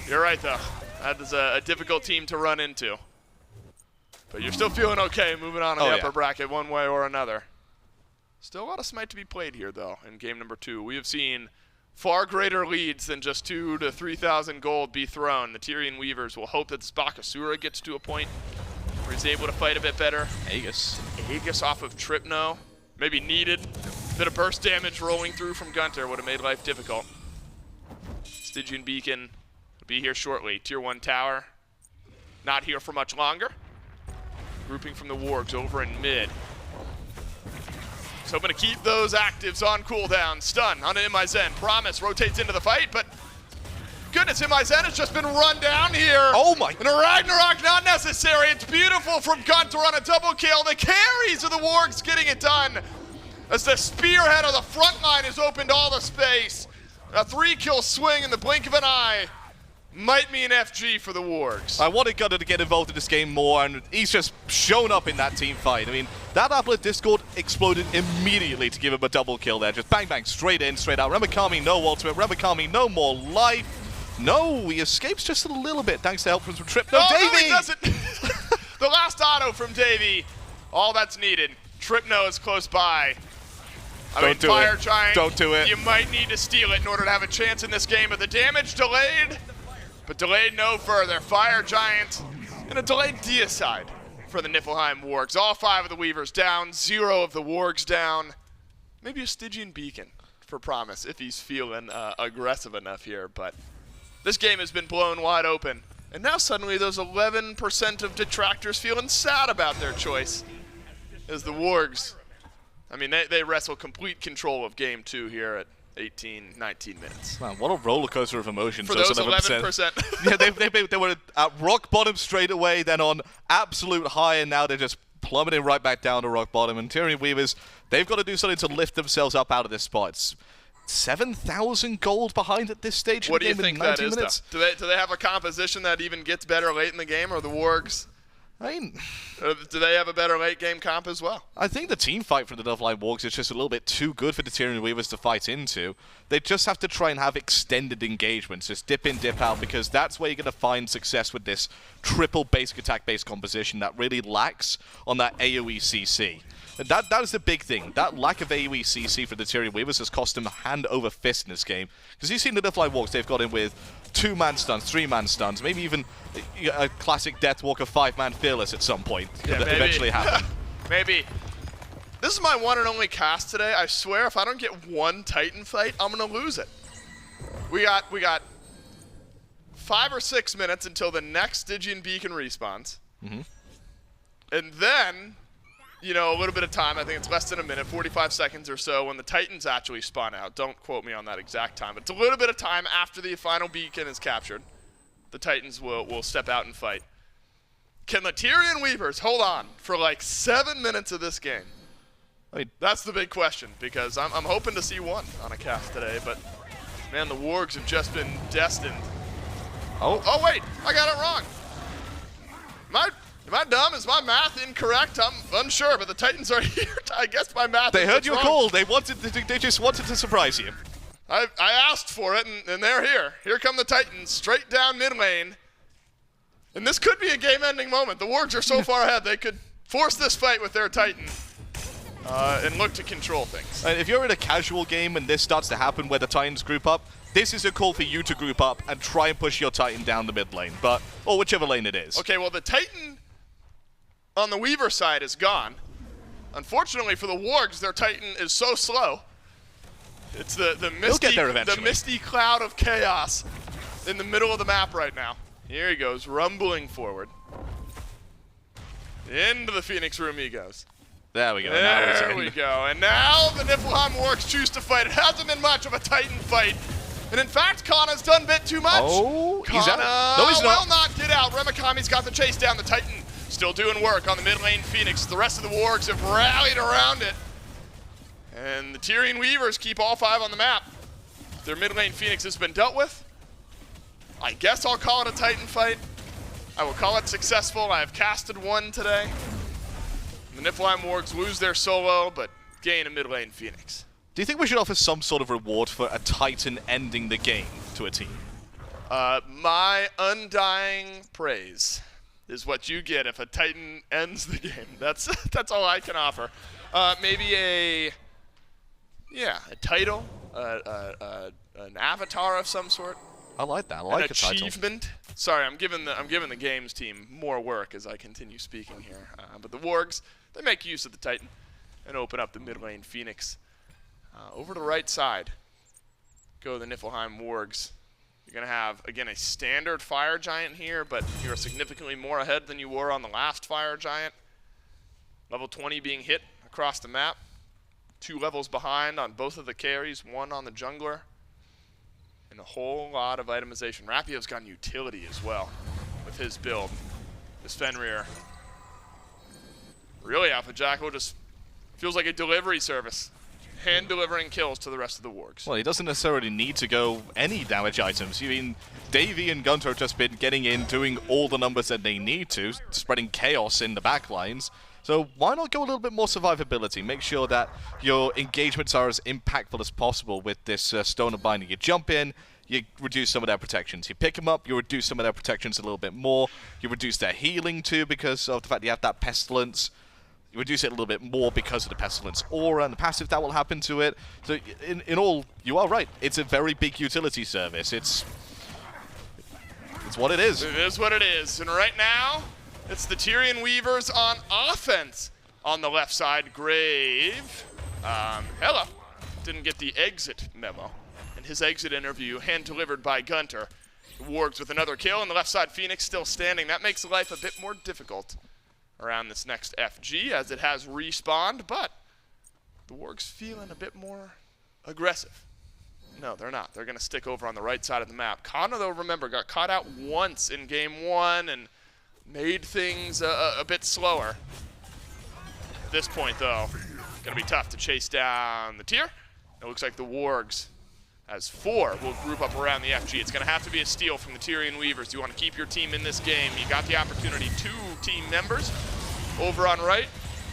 S3: You're right, though. That is a difficult team to run into. But you're still feeling okay moving on in the upper bracket one way or another. Still a lot of Smite to be played here, though, in game number 2. We have seen far greater leads than just 2,000 to 3,000 gold be thrown. The Tyrian Weavers will hope that Bakasura gets to a point where he's able to fight a bit better. Aegis off of Trypno. Maybe needed. Bit of burst damage rolling through from GunTTeRR would have made life difficult. Stygian Beacon will be here shortly. Tier 1 tower not here for much longer. Grouping from the Wargs over in mid. So hoping to keep those actives on cooldown. Stun onto InMyZen. Promise rotates into the fight, but goodness, InMyZen has just been run down here.
S4: Oh my.
S3: And a Ragnarok not necessary. It's beautiful from GunTTeRR on a double kill. The carries of the Wargs getting it done as the spearhead of the front line has opened all the space. A 3-kill swing in the blink of an eye might mean FG for the Wargs.
S4: I wanted GunTTeRR to get involved in this game more, and he's just shown up in that team fight. I mean, that Apple of Discord exploded immediately to give him a double kill there. Just bang, bang, straight in, straight out. Remakami, no ultimate. Remakami, no more life. No, he escapes just a little bit thanks to help from Trypno.
S3: No,
S4: Davey!
S3: no, he doesn't. The last auto from Davey. All that's needed. Trypno is close by.
S4: Don't do
S3: Fire
S4: it.
S3: Giant,
S4: Don't do it.
S3: You might need to steal it in order to have a chance in this game, but the damage delayed. But delayed no further. Fire Giant and a delayed deicide for the Niflheim Wargs. All 5 of the Weavers down, 0 of the Wargs down. Maybe a Stygian Beacon for Promise if he's feeling aggressive enough here. But this game has been blown wide open. And now suddenly those 11% of detractors feeling sad about their choice. As the Wargs, I mean, they wrestle complete control of game 2 here at 18, 19 minutes.
S4: Man, what a roller coaster of emotions.
S3: For those 11%.
S4: Yeah, they were at rock bottom straight away, then on absolute high, and now they're just plummeting right back down to rock bottom. And Tyrian Weavers, they've got to do something to lift themselves up out of this spot. 7,000 gold behind at this stage.
S3: What do you
S4: in the game
S3: think
S4: in 90
S3: that is,
S4: minutes.
S3: though? Do they have a composition that even gets better late in the game, or the Wargs?
S4: I mean,
S3: Do they have a better late game comp as well?
S4: I think the team fight for the Niflheim Wargs is just a little bit too good for the Tyrian Weavers to fight into. They just have to try and have extended engagements, just dip in, dip out, because that's where you're going to find success with this triple basic attack-based composition that really lacks on that AoE CC. And that is the big thing. That lack of AoE CC for the Tyrian Weavers has cost them hand over fist in this game. Because you've seen the Niflheim Wargs, they've got in with 2-man stuns, 3-man stuns, maybe even a classic Deathwalker 5-man fearless at some point.
S3: Yeah,
S4: Could eventually happen.
S3: Maybe. This is my one and only cast today. I swear, if I don't get one Titan fight, I'm gonna lose it. We got 5 or 6 minutes until the next Stygian Beacon respawns. And then, you know, a little bit of time. I think it's less than a minute, 45 seconds or so, when the Titans actually spawn out. Don't quote me on that exact time, but it's a little bit of time after the final beacon is captured. The Titans will step out and fight. Can the Tyrian Weavers hold on for like 7 minutes of this game?
S4: I mean,
S3: That's the big question, because I'm hoping to see one on a cast today, but man, the Wargs have just been destined. Oh wait, I got it wrong. Am I dumb? Is my math incorrect? I'm unsure, but the Titans are here. I guess my math
S4: they
S3: is
S4: heard
S3: just
S4: your
S3: wrong.
S4: call. They just wanted to surprise you.
S3: I asked for it, and they're here. Here come the Titans, straight down mid lane. And this could be a game-ending moment. The Wargs are so far ahead, they could force this fight with their Titan and look to control things.
S4: And if you're in a casual game and this starts to happen where the Titans group up, this is a call for you to group up and try and push your Titan down the mid lane, or whichever lane it is.
S3: Okay, well, the Titan on the Weaver side is gone. Unfortunately for the Wargs, their Titan is so slow. It's the misty cloud of chaos in the middle of the map right now. Here he goes, rumbling forward. Into the Phoenix room he goes.
S4: There we go.
S3: There we go. And now the Niflheim Wargs choose to fight. It hasn't been much of a Titan fight. And in fact, Cxnnah's done a bit too much.
S4: Oh, he's out.
S3: Cxnnah
S4: No, he's not.
S3: will not get out. Remakami's got the chase down. The Titan still doing work on the mid lane Phoenix. The rest of the Wargs have rallied around it. And the Tyrian Weavers keep all 5 on the map. Their mid lane Phoenix has been dealt with. I guess I'll call it a Titan fight. I will call it successful. I have casted one today. The Niflheim Wargs lose their solo, but gain a mid lane Phoenix.
S4: Do you think we should offer some sort of reward for a Titan ending the game to a team?
S3: My undying praise is what you get if a Titan ends the game. That's all I can offer. Maybe a title, an avatar of some sort.
S4: I like that. I like
S3: an
S4: a title.
S3: achievement. Sorry, I'm giving the games team more work as I continue speaking here. But the Wargs, they make use of the Titan and open up the mid lane Phoenix. Over to the right side, go the Niflheim Wargs. You're going to have, again, a standard Fire Giant here, but you're significantly more ahead than you were on the last Fire Giant. Level 20 being hit across the map. 2 levels behind on both of the carries, 1 on the jungler. And a whole lot of itemization. Rapio's got utility as well with his build. This Fenrir. Really, Alpha Jackal just feels like a delivery service. Hand-delivering kills to the rest of the Wargs.
S4: Well, he doesn't necessarily need to go any damage items. I mean, Davey and GunTTeRR have just been getting in, doing all the numbers that they need to, spreading chaos in the backlines. So why not go a little bit more survivability? Make sure that your engagements are as impactful as possible with this Stone of Binding. You jump in, you reduce some of their protections. You pick them up, you reduce some of their protections a little bit more. You reduce their healing too because of the fact that you have that Pestilence. You reduce it a little bit more because of the Pestilence aura and the passive that will happen to it. So in all, you are right. It's a very big utility service. It's what it is.
S3: It is what it is. And right now, it's the Tyrian Weavers on offense. On the left side, Grave. Hella didn't get the exit memo. And his exit interview, hand-delivered by GunTTeRR. Wargs with another kill, and the left side Phoenix still standing. That makes life a bit more difficult around this next FG, as it has respawned, but the Wargs feeling a bit more aggressive. No, they're not. They're going to stick over on the right side of the map. Cxnnah, though, remember, got caught out once in game 1 and made things a bit slower. At this point, though, going to be tough to chase down the tier. It looks like the Wargs as 4 will group up around the FG. It's going to have to be a steal from the Tyrian Weavers. You want to keep your team in this game. You got the opportunity. 2 team members over on right,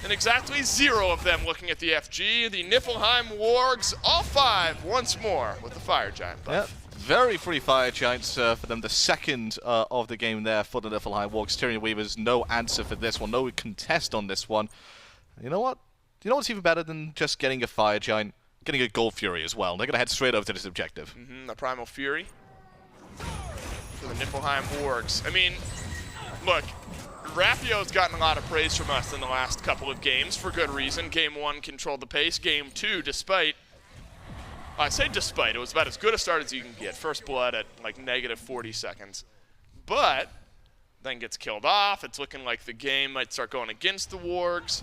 S3: and exactly 0 of them looking at the FG. The Niflheim Wargs, all 5 once more with the Fire Giant buff.
S4: Yep. Very free Fire Giants for them. The second of the game there for the Niflheim Wargs. Tyrian Weavers, no answer for this one. No contest on this one. You know what? You know what's even better than just getting a Fire Giant? Getting a Gold Fury as well. They're going to head straight over to this objective.
S3: The Primal Fury for the Niflheim Wargs. I mean, look, Rapio's gotten a lot of praise from us in the last couple of games for good reason. Game 1 controlled the pace. Game 2, despite, I say despite, it was about as good a start as you can get. First blood at like negative 40 seconds. But then gets killed off. It's looking like the game might start going against the Wargs.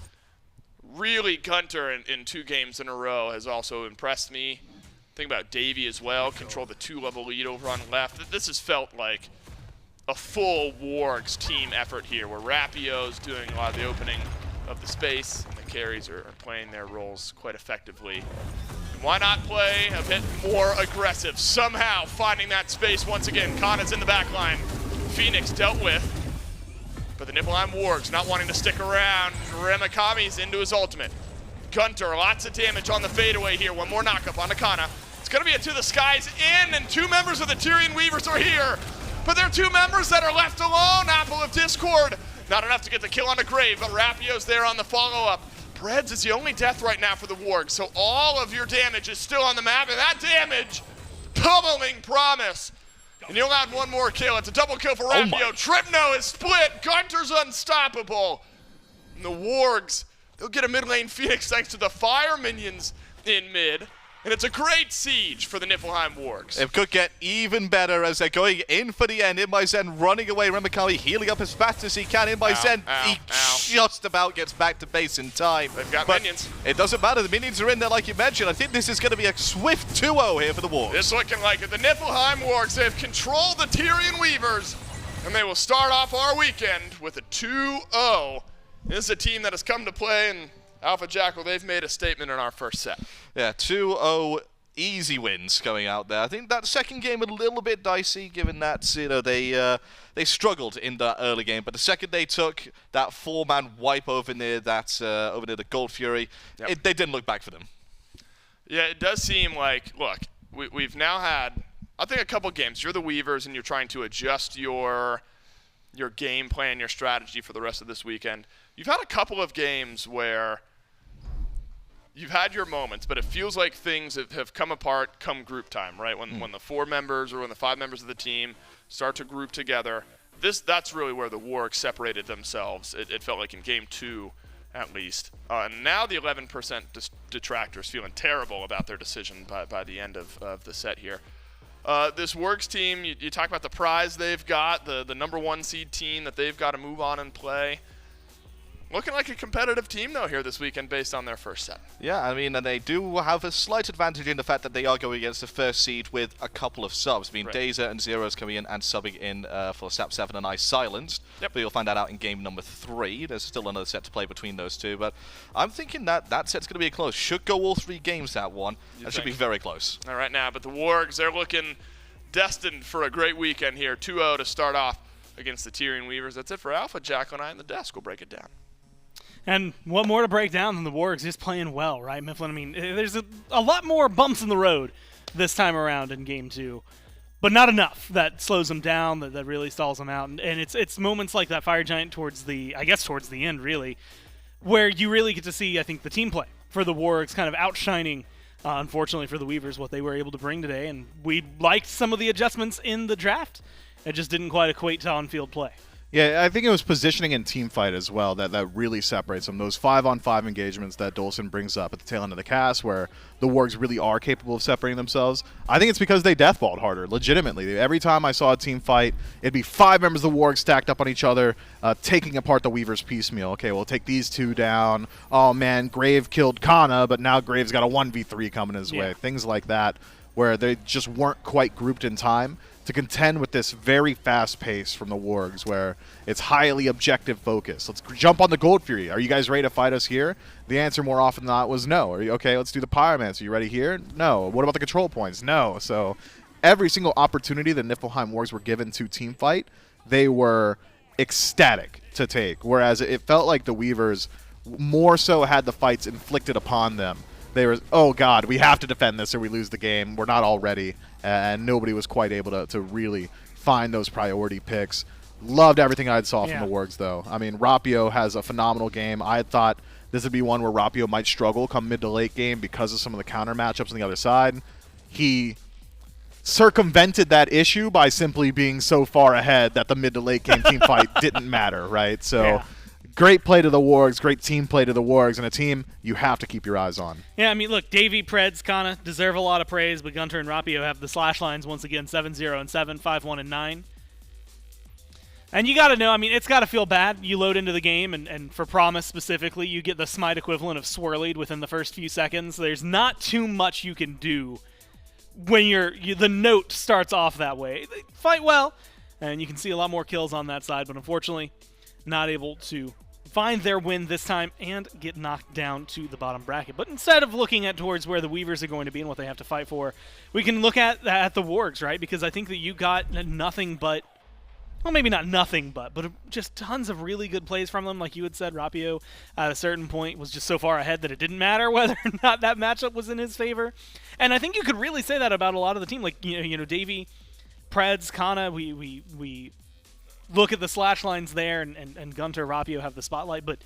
S3: Really, GunTTeRR in 2 games in a row has also impressed me. Think about iDavy as well. Controlled the 2-level lead over on left. This has felt like a full Wargs team effort here, where Rapio's doing a lot of the opening of the space, and the carries are playing their roles quite effectively. And why not play a bit more aggressive? Somehow finding that space once again. Kana's in the back line. Phoenix dealt with. But the Niflheim Wargs not wanting to stick around. Remakami's into his ultimate. GunTTeRR, lots of damage on the fadeaway here. One more knockup on Kana. It's going to be a to the skies in, and 2 members of the Tyrian Weavers are here. But there are 2 members that are left alone. Apple of Discord. Not enough to get the kill on the Grave, but Rapio's there on the follow-up. Predss is the only death right now for the Wargs, so all of your damage is still on the map, and that damage, pummeling Promise. And you allowed 1 more kill. It's a double kill for Rapio. Trypno is split. GunTTRR's unstoppable. And the Wargs, they'll get a mid lane Phoenix thanks to the fire minions in mid. And it's a great siege for the Niflheim Wargs.
S4: It could get even better as they're going in for the end. InMyZen running away. Remakami healing up as fast as he can. InMyZen, he just about gets back to base in time.
S3: They've got
S4: but
S3: minions.
S4: It doesn't matter. The minions are in there like you mentioned. I think this is going to be a swift 2-0 here for the Wargs.
S3: It's looking like it. The Niflheim Wargs, they've controlled the Tyrian Weavers. And they will start off our weekend with a 2-0. This is a team that has come to play, and Alpha Jackal, they've made a statement in our first set.
S4: Yeah, 2-0 easy wins going out there. I think that second game a little bit dicey, given that they struggled in that early game. But the second they took that 4-man wipe over near the Gold Fury, they didn't look back for them.
S3: Yeah, it does seem like, look, we've now had, I think, a couple games. You're the Weavers, and you're trying to adjust your game plan, your strategy for the rest of this weekend. You've had a couple of games where you've had your moments, but it feels like things have come apart come group time, right? When the 4 members or when the 5 members of the team start to group together, that's really where the Wargs separated themselves. It felt like in game 2, at least. And now the 11% detractors feeling terrible about their decision by the end of the set here. This Wargs team, you talk about the prize they've got, the #1 seed team that they've got to move on and play. Looking like a competitive team, though, here this weekend based on their first set.
S4: Yeah, I mean, and they do have a slight advantage in the fact that they are going against the first seed with a couple of subs. I mean,
S3: Right.
S4: Dazer and Zero's coming in and subbing in for SAP 7 and I Silenced.
S3: Yep.
S4: But you'll find that out in game number 3. There's still another set to play between those 2. But I'm thinking that set's going to be close. Should go all 3 games, that one. That should be very close.
S3: All right, now, but the Wargs, they're looking destined for a great weekend here. 2-0 to start off against the Tyrian Weavers. That's it for Alpha. Jack and I in the desk will break it down.
S1: And what more to break down than the Wargs just playing well, right, Mifflin? I mean, there's a lot more bumps in the road this time around in Game 2, but not enough that slows them down, that really stalls them out. And it's moments like that Fire Giant towards the end, really, where you really get to see, I think, the team play for the Wargs kind of outshining, unfortunately for the Weavers, what they were able to bring today. And we liked some of the adjustments in the draft. It just didn't quite equate to on-field play.
S2: Yeah, I think it was positioning and team fight as well that really separates them. Those 5-on-5 engagements that Dolson brings up at the tail end of the cast, where the Wargs really are capable of separating themselves. I think it's because they deathballed harder, legitimately. Every time I saw a team fight, it'd be 5 members of the Wargs stacked up on each other, taking apart the Weavers piecemeal. Okay, we'll take these 2 down. Oh man, Grave killed Kana, but now Grave's got a 1v3 coming his way. Things like that, where they just weren't quite grouped in time. to contend with this very fast pace from the Wargs, where it's highly objective focused. Let's jump on the Gold Fury. Are you guys ready to fight us here? The answer more often than not was no. Are you okay? Let's do the Pyromancer. Are you ready here? No. What about the control points? No. So every single opportunity the Niflheim Wargs were given to team fight, they were ecstatic to take. Whereas it felt like the Weavers more so had the fights inflicted upon them. They were, oh god, we have to defend this or we lose the game. We're not all ready. And nobody was quite able to really find those priority picks. Loved everything I saw from the Wargs, though. I mean, Rapio has a phenomenal game. I thought this would be one where Rapio might struggle come mid to late game because of some of the counter matchups on the other side. He circumvented that issue by simply being so far ahead that the mid to late game team fight didn't matter, right? So great play to the Wargs, great team play to the Wargs, and a team you have to keep your eyes on.
S1: Yeah, I mean, look, Davey, Predss, Cxnnahh deserve a lot of praise, but GunTTeRR and Rapio have the slash lines once again, 7-0 and 7, 5-1 and 9. And you got to know, I mean, it's got to feel bad. You load into the game, and for Promise specifically, you get the SMITE equivalent of swirlied within the first few seconds. There's not too much you can do when the note starts off that way. They fight well, and you can see a lot more kills on that side, but unfortunately, not able to find their win this time and get knocked down to the bottom bracket. But instead of looking at towards where the Weavers are going to be and what they have to fight for, we can look at the Wargs, right? Because I think that you got nothing but, well, maybe not nothing but just tons of really good plays from them. Like you had said, Rapio at a certain point was just so far ahead that it didn't matter whether or not that matchup was in his favor. And I think you could really say that about a lot of the team. Like, you know, Davey, Predss, Cxnnahh, we look at the slash lines there, and GunTTeRR, Rapio have the spotlight, but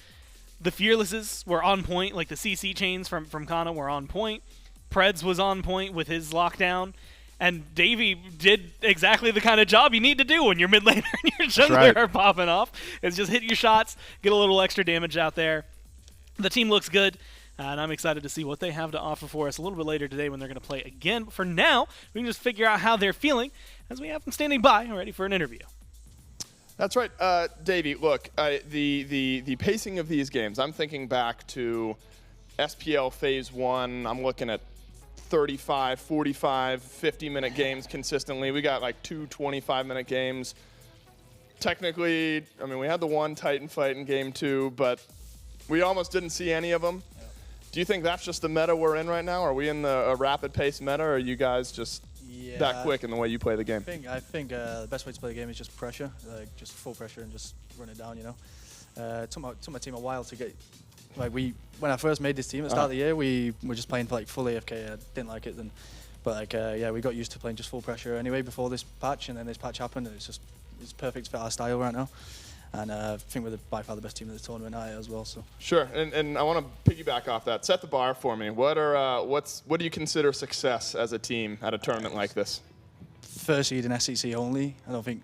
S1: the Fearlesses were on point. Like the CC chains from Cxnnahh were on point. Predss was on point with his lockdown, and Davey did exactly the kind of job you need to do when your mid laner and your jungler are popping off. It's just hit your shots, get a little extra damage out there. The team looks good, and I'm excited to see what they have to offer for us a little bit later today when they're going to play again. But for now, we can just figure out how they're feeling as we have them standing by ready for an interview.
S3: That's right. Davey, look, the pacing of these games, I'm thinking back to SPL Phase 1. I'm looking at 35, 45, 50-minute games consistently. We got like 2 25-minute games. Technically, I mean, we had the one Titan fight in Game 2, but we almost didn't see any of them. Yeah. Do you think that's just the meta we're in right now? Are we in a rapid pace meta, or are you guys just that quick in the way you play the game?
S7: I think the best way to play the game is just pressure, like just full pressure and just run it down, you know. It took my team a while to get, like when I first made this team at the start of the year, we were just playing for like full AFK. I didn't like it then, but like yeah, we got used to playing just full pressure anyway before this patch, and then this patch happened, and it's perfect for our style right now. And I think we're by far the best team in the tournament as well. So
S3: sure, and I want to piggyback off that. Set the bar for me. What do you consider success as a team at a tournament like this?
S7: First seed in SEC only. I don't think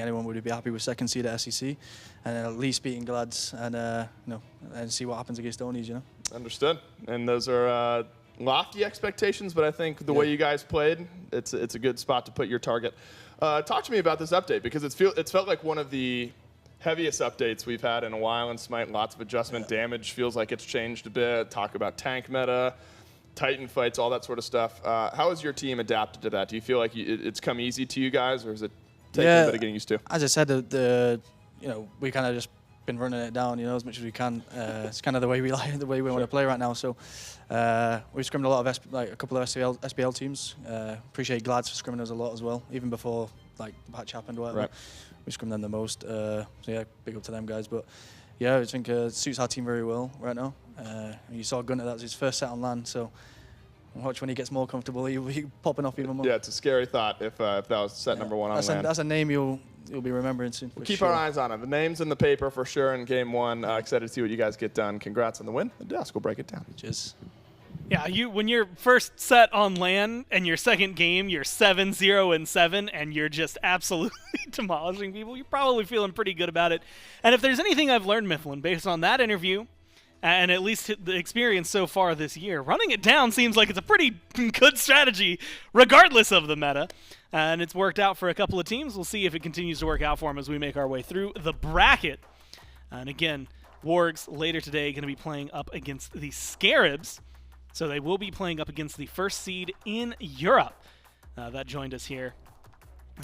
S7: anyone would be happy with second seed at SEC, and then at least beating Glads and and see what happens against Onies. You know. Understood.
S3: And those are lofty expectations, but I think the way you guys played, it's a good spot to put your target. Talk to me about this update, because it's felt like one of the heaviest updates we've had in a while in SMITE. Lots of adjustment. Damage feels like it's changed a bit. Talk about tank meta, Titan fights, all that sort of stuff. How has your team adapted to that? Do you feel like it's come easy to you guys, or is it taking a bit of getting used to?
S7: As I said, we kind of just been running it down, you know, as much as we can. It's kind of the way we want to play right now. So we've scrimmed a lot of a couple of SPL teams. Appreciate Glads for scrimming us a lot as well, even before like the patch happened or whatever. Right. We scrimmed them the most. So yeah, big up to them guys. But yeah, I think it suits our team very well right now. You saw GunTTeRR, that was his first set on LAN, so watch when he gets more comfortable, he'll be popping off even more. Yeah,
S3: it's a scary thought if that was set number one on LAN.
S7: That's a name you'll be remembering soon.
S3: We'll keep our eyes on it. The name's in the paper for sure in Game 1. Excited to see what you guys get done. Congrats on the win. And Dusk will break it down.
S7: Cheers.
S1: Yeah, when you're first set on LAN and your second game, you're 7-0 and 7, and you're just absolutely demolishing people, you're probably feeling pretty good about it. And if there's anything I've learned, Mifflin, based on that interview, and at least the experience so far this year, running it down seems like it's a pretty good strategy, regardless of the meta. And it's worked out for a couple of teams. We'll see if it continues to work out for them as we make our way through the bracket. And again, Wargs later today going to be playing up against the Scarabs. So they will be playing up against the first seed in Europe. That joined us here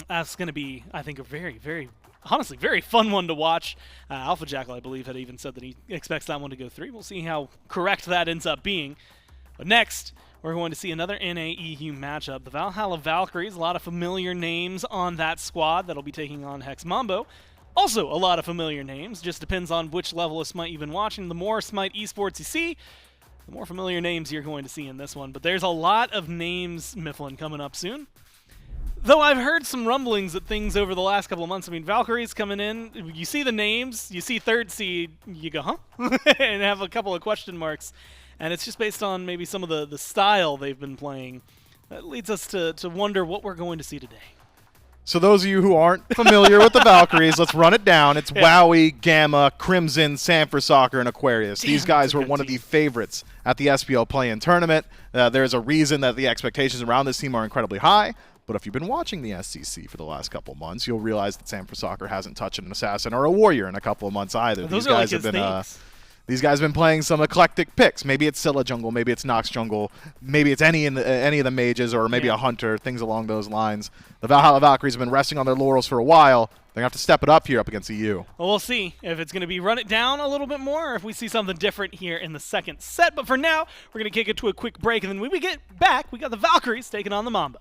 S1: That's going to be, I think, a honestly, very fun one to watch. Alpha Jackal, I believe, had even said that he expects that one to go 3. We'll see how correct that ends up being. But next, we're going to see another NA-EU matchup. The Valhalla Valkyries, a lot of familiar names on that squad that'll be taking on Hex Mambo. Also, a lot of familiar names. Just depends on which level of SMITE you've been watching. The more SMITE esports you see, the more familiar names you're going to see in this one. But there's a lot of names, Mifflin, coming up soon. Though I've heard some rumblings at things over the last couple of months. I mean, Valkyrie's coming in. You see the names, you see third seed, you go, huh? And have a couple of question marks. And it's just based on maybe some of the style they've been playing. That leads us to wonder what we're going to see today.
S2: So those of you who aren't familiar with the Valkyries, let's run it down. It's Wowie, Gamma, Crimson, Sanford Soccer, and Aquarius. These guys were one of the favorites at the SPL play-in tournament. There's a reason that the expectations around this team are incredibly high. But if you've been watching the SCC for the last couple of months, you'll realize that Sanford Soccer hasn't touched an Assassin or a Warrior in a couple of months either.
S1: These guys have been
S2: these guys have been playing some eclectic picks. Maybe it's Scylla jungle, maybe it's Nox jungle, maybe it's any of the mages, or maybe a hunter, things along those lines. The Valhalla Valkyries have been resting on their laurels for a while. They're going to have to step it up here up against EU.
S1: Well, we'll see if it's going to be run it down a little bit more or if we see something different here in the second set. But for now, we're going to kick it to a quick break, and then when we get back, we got the Valkyries taking on the Mambo.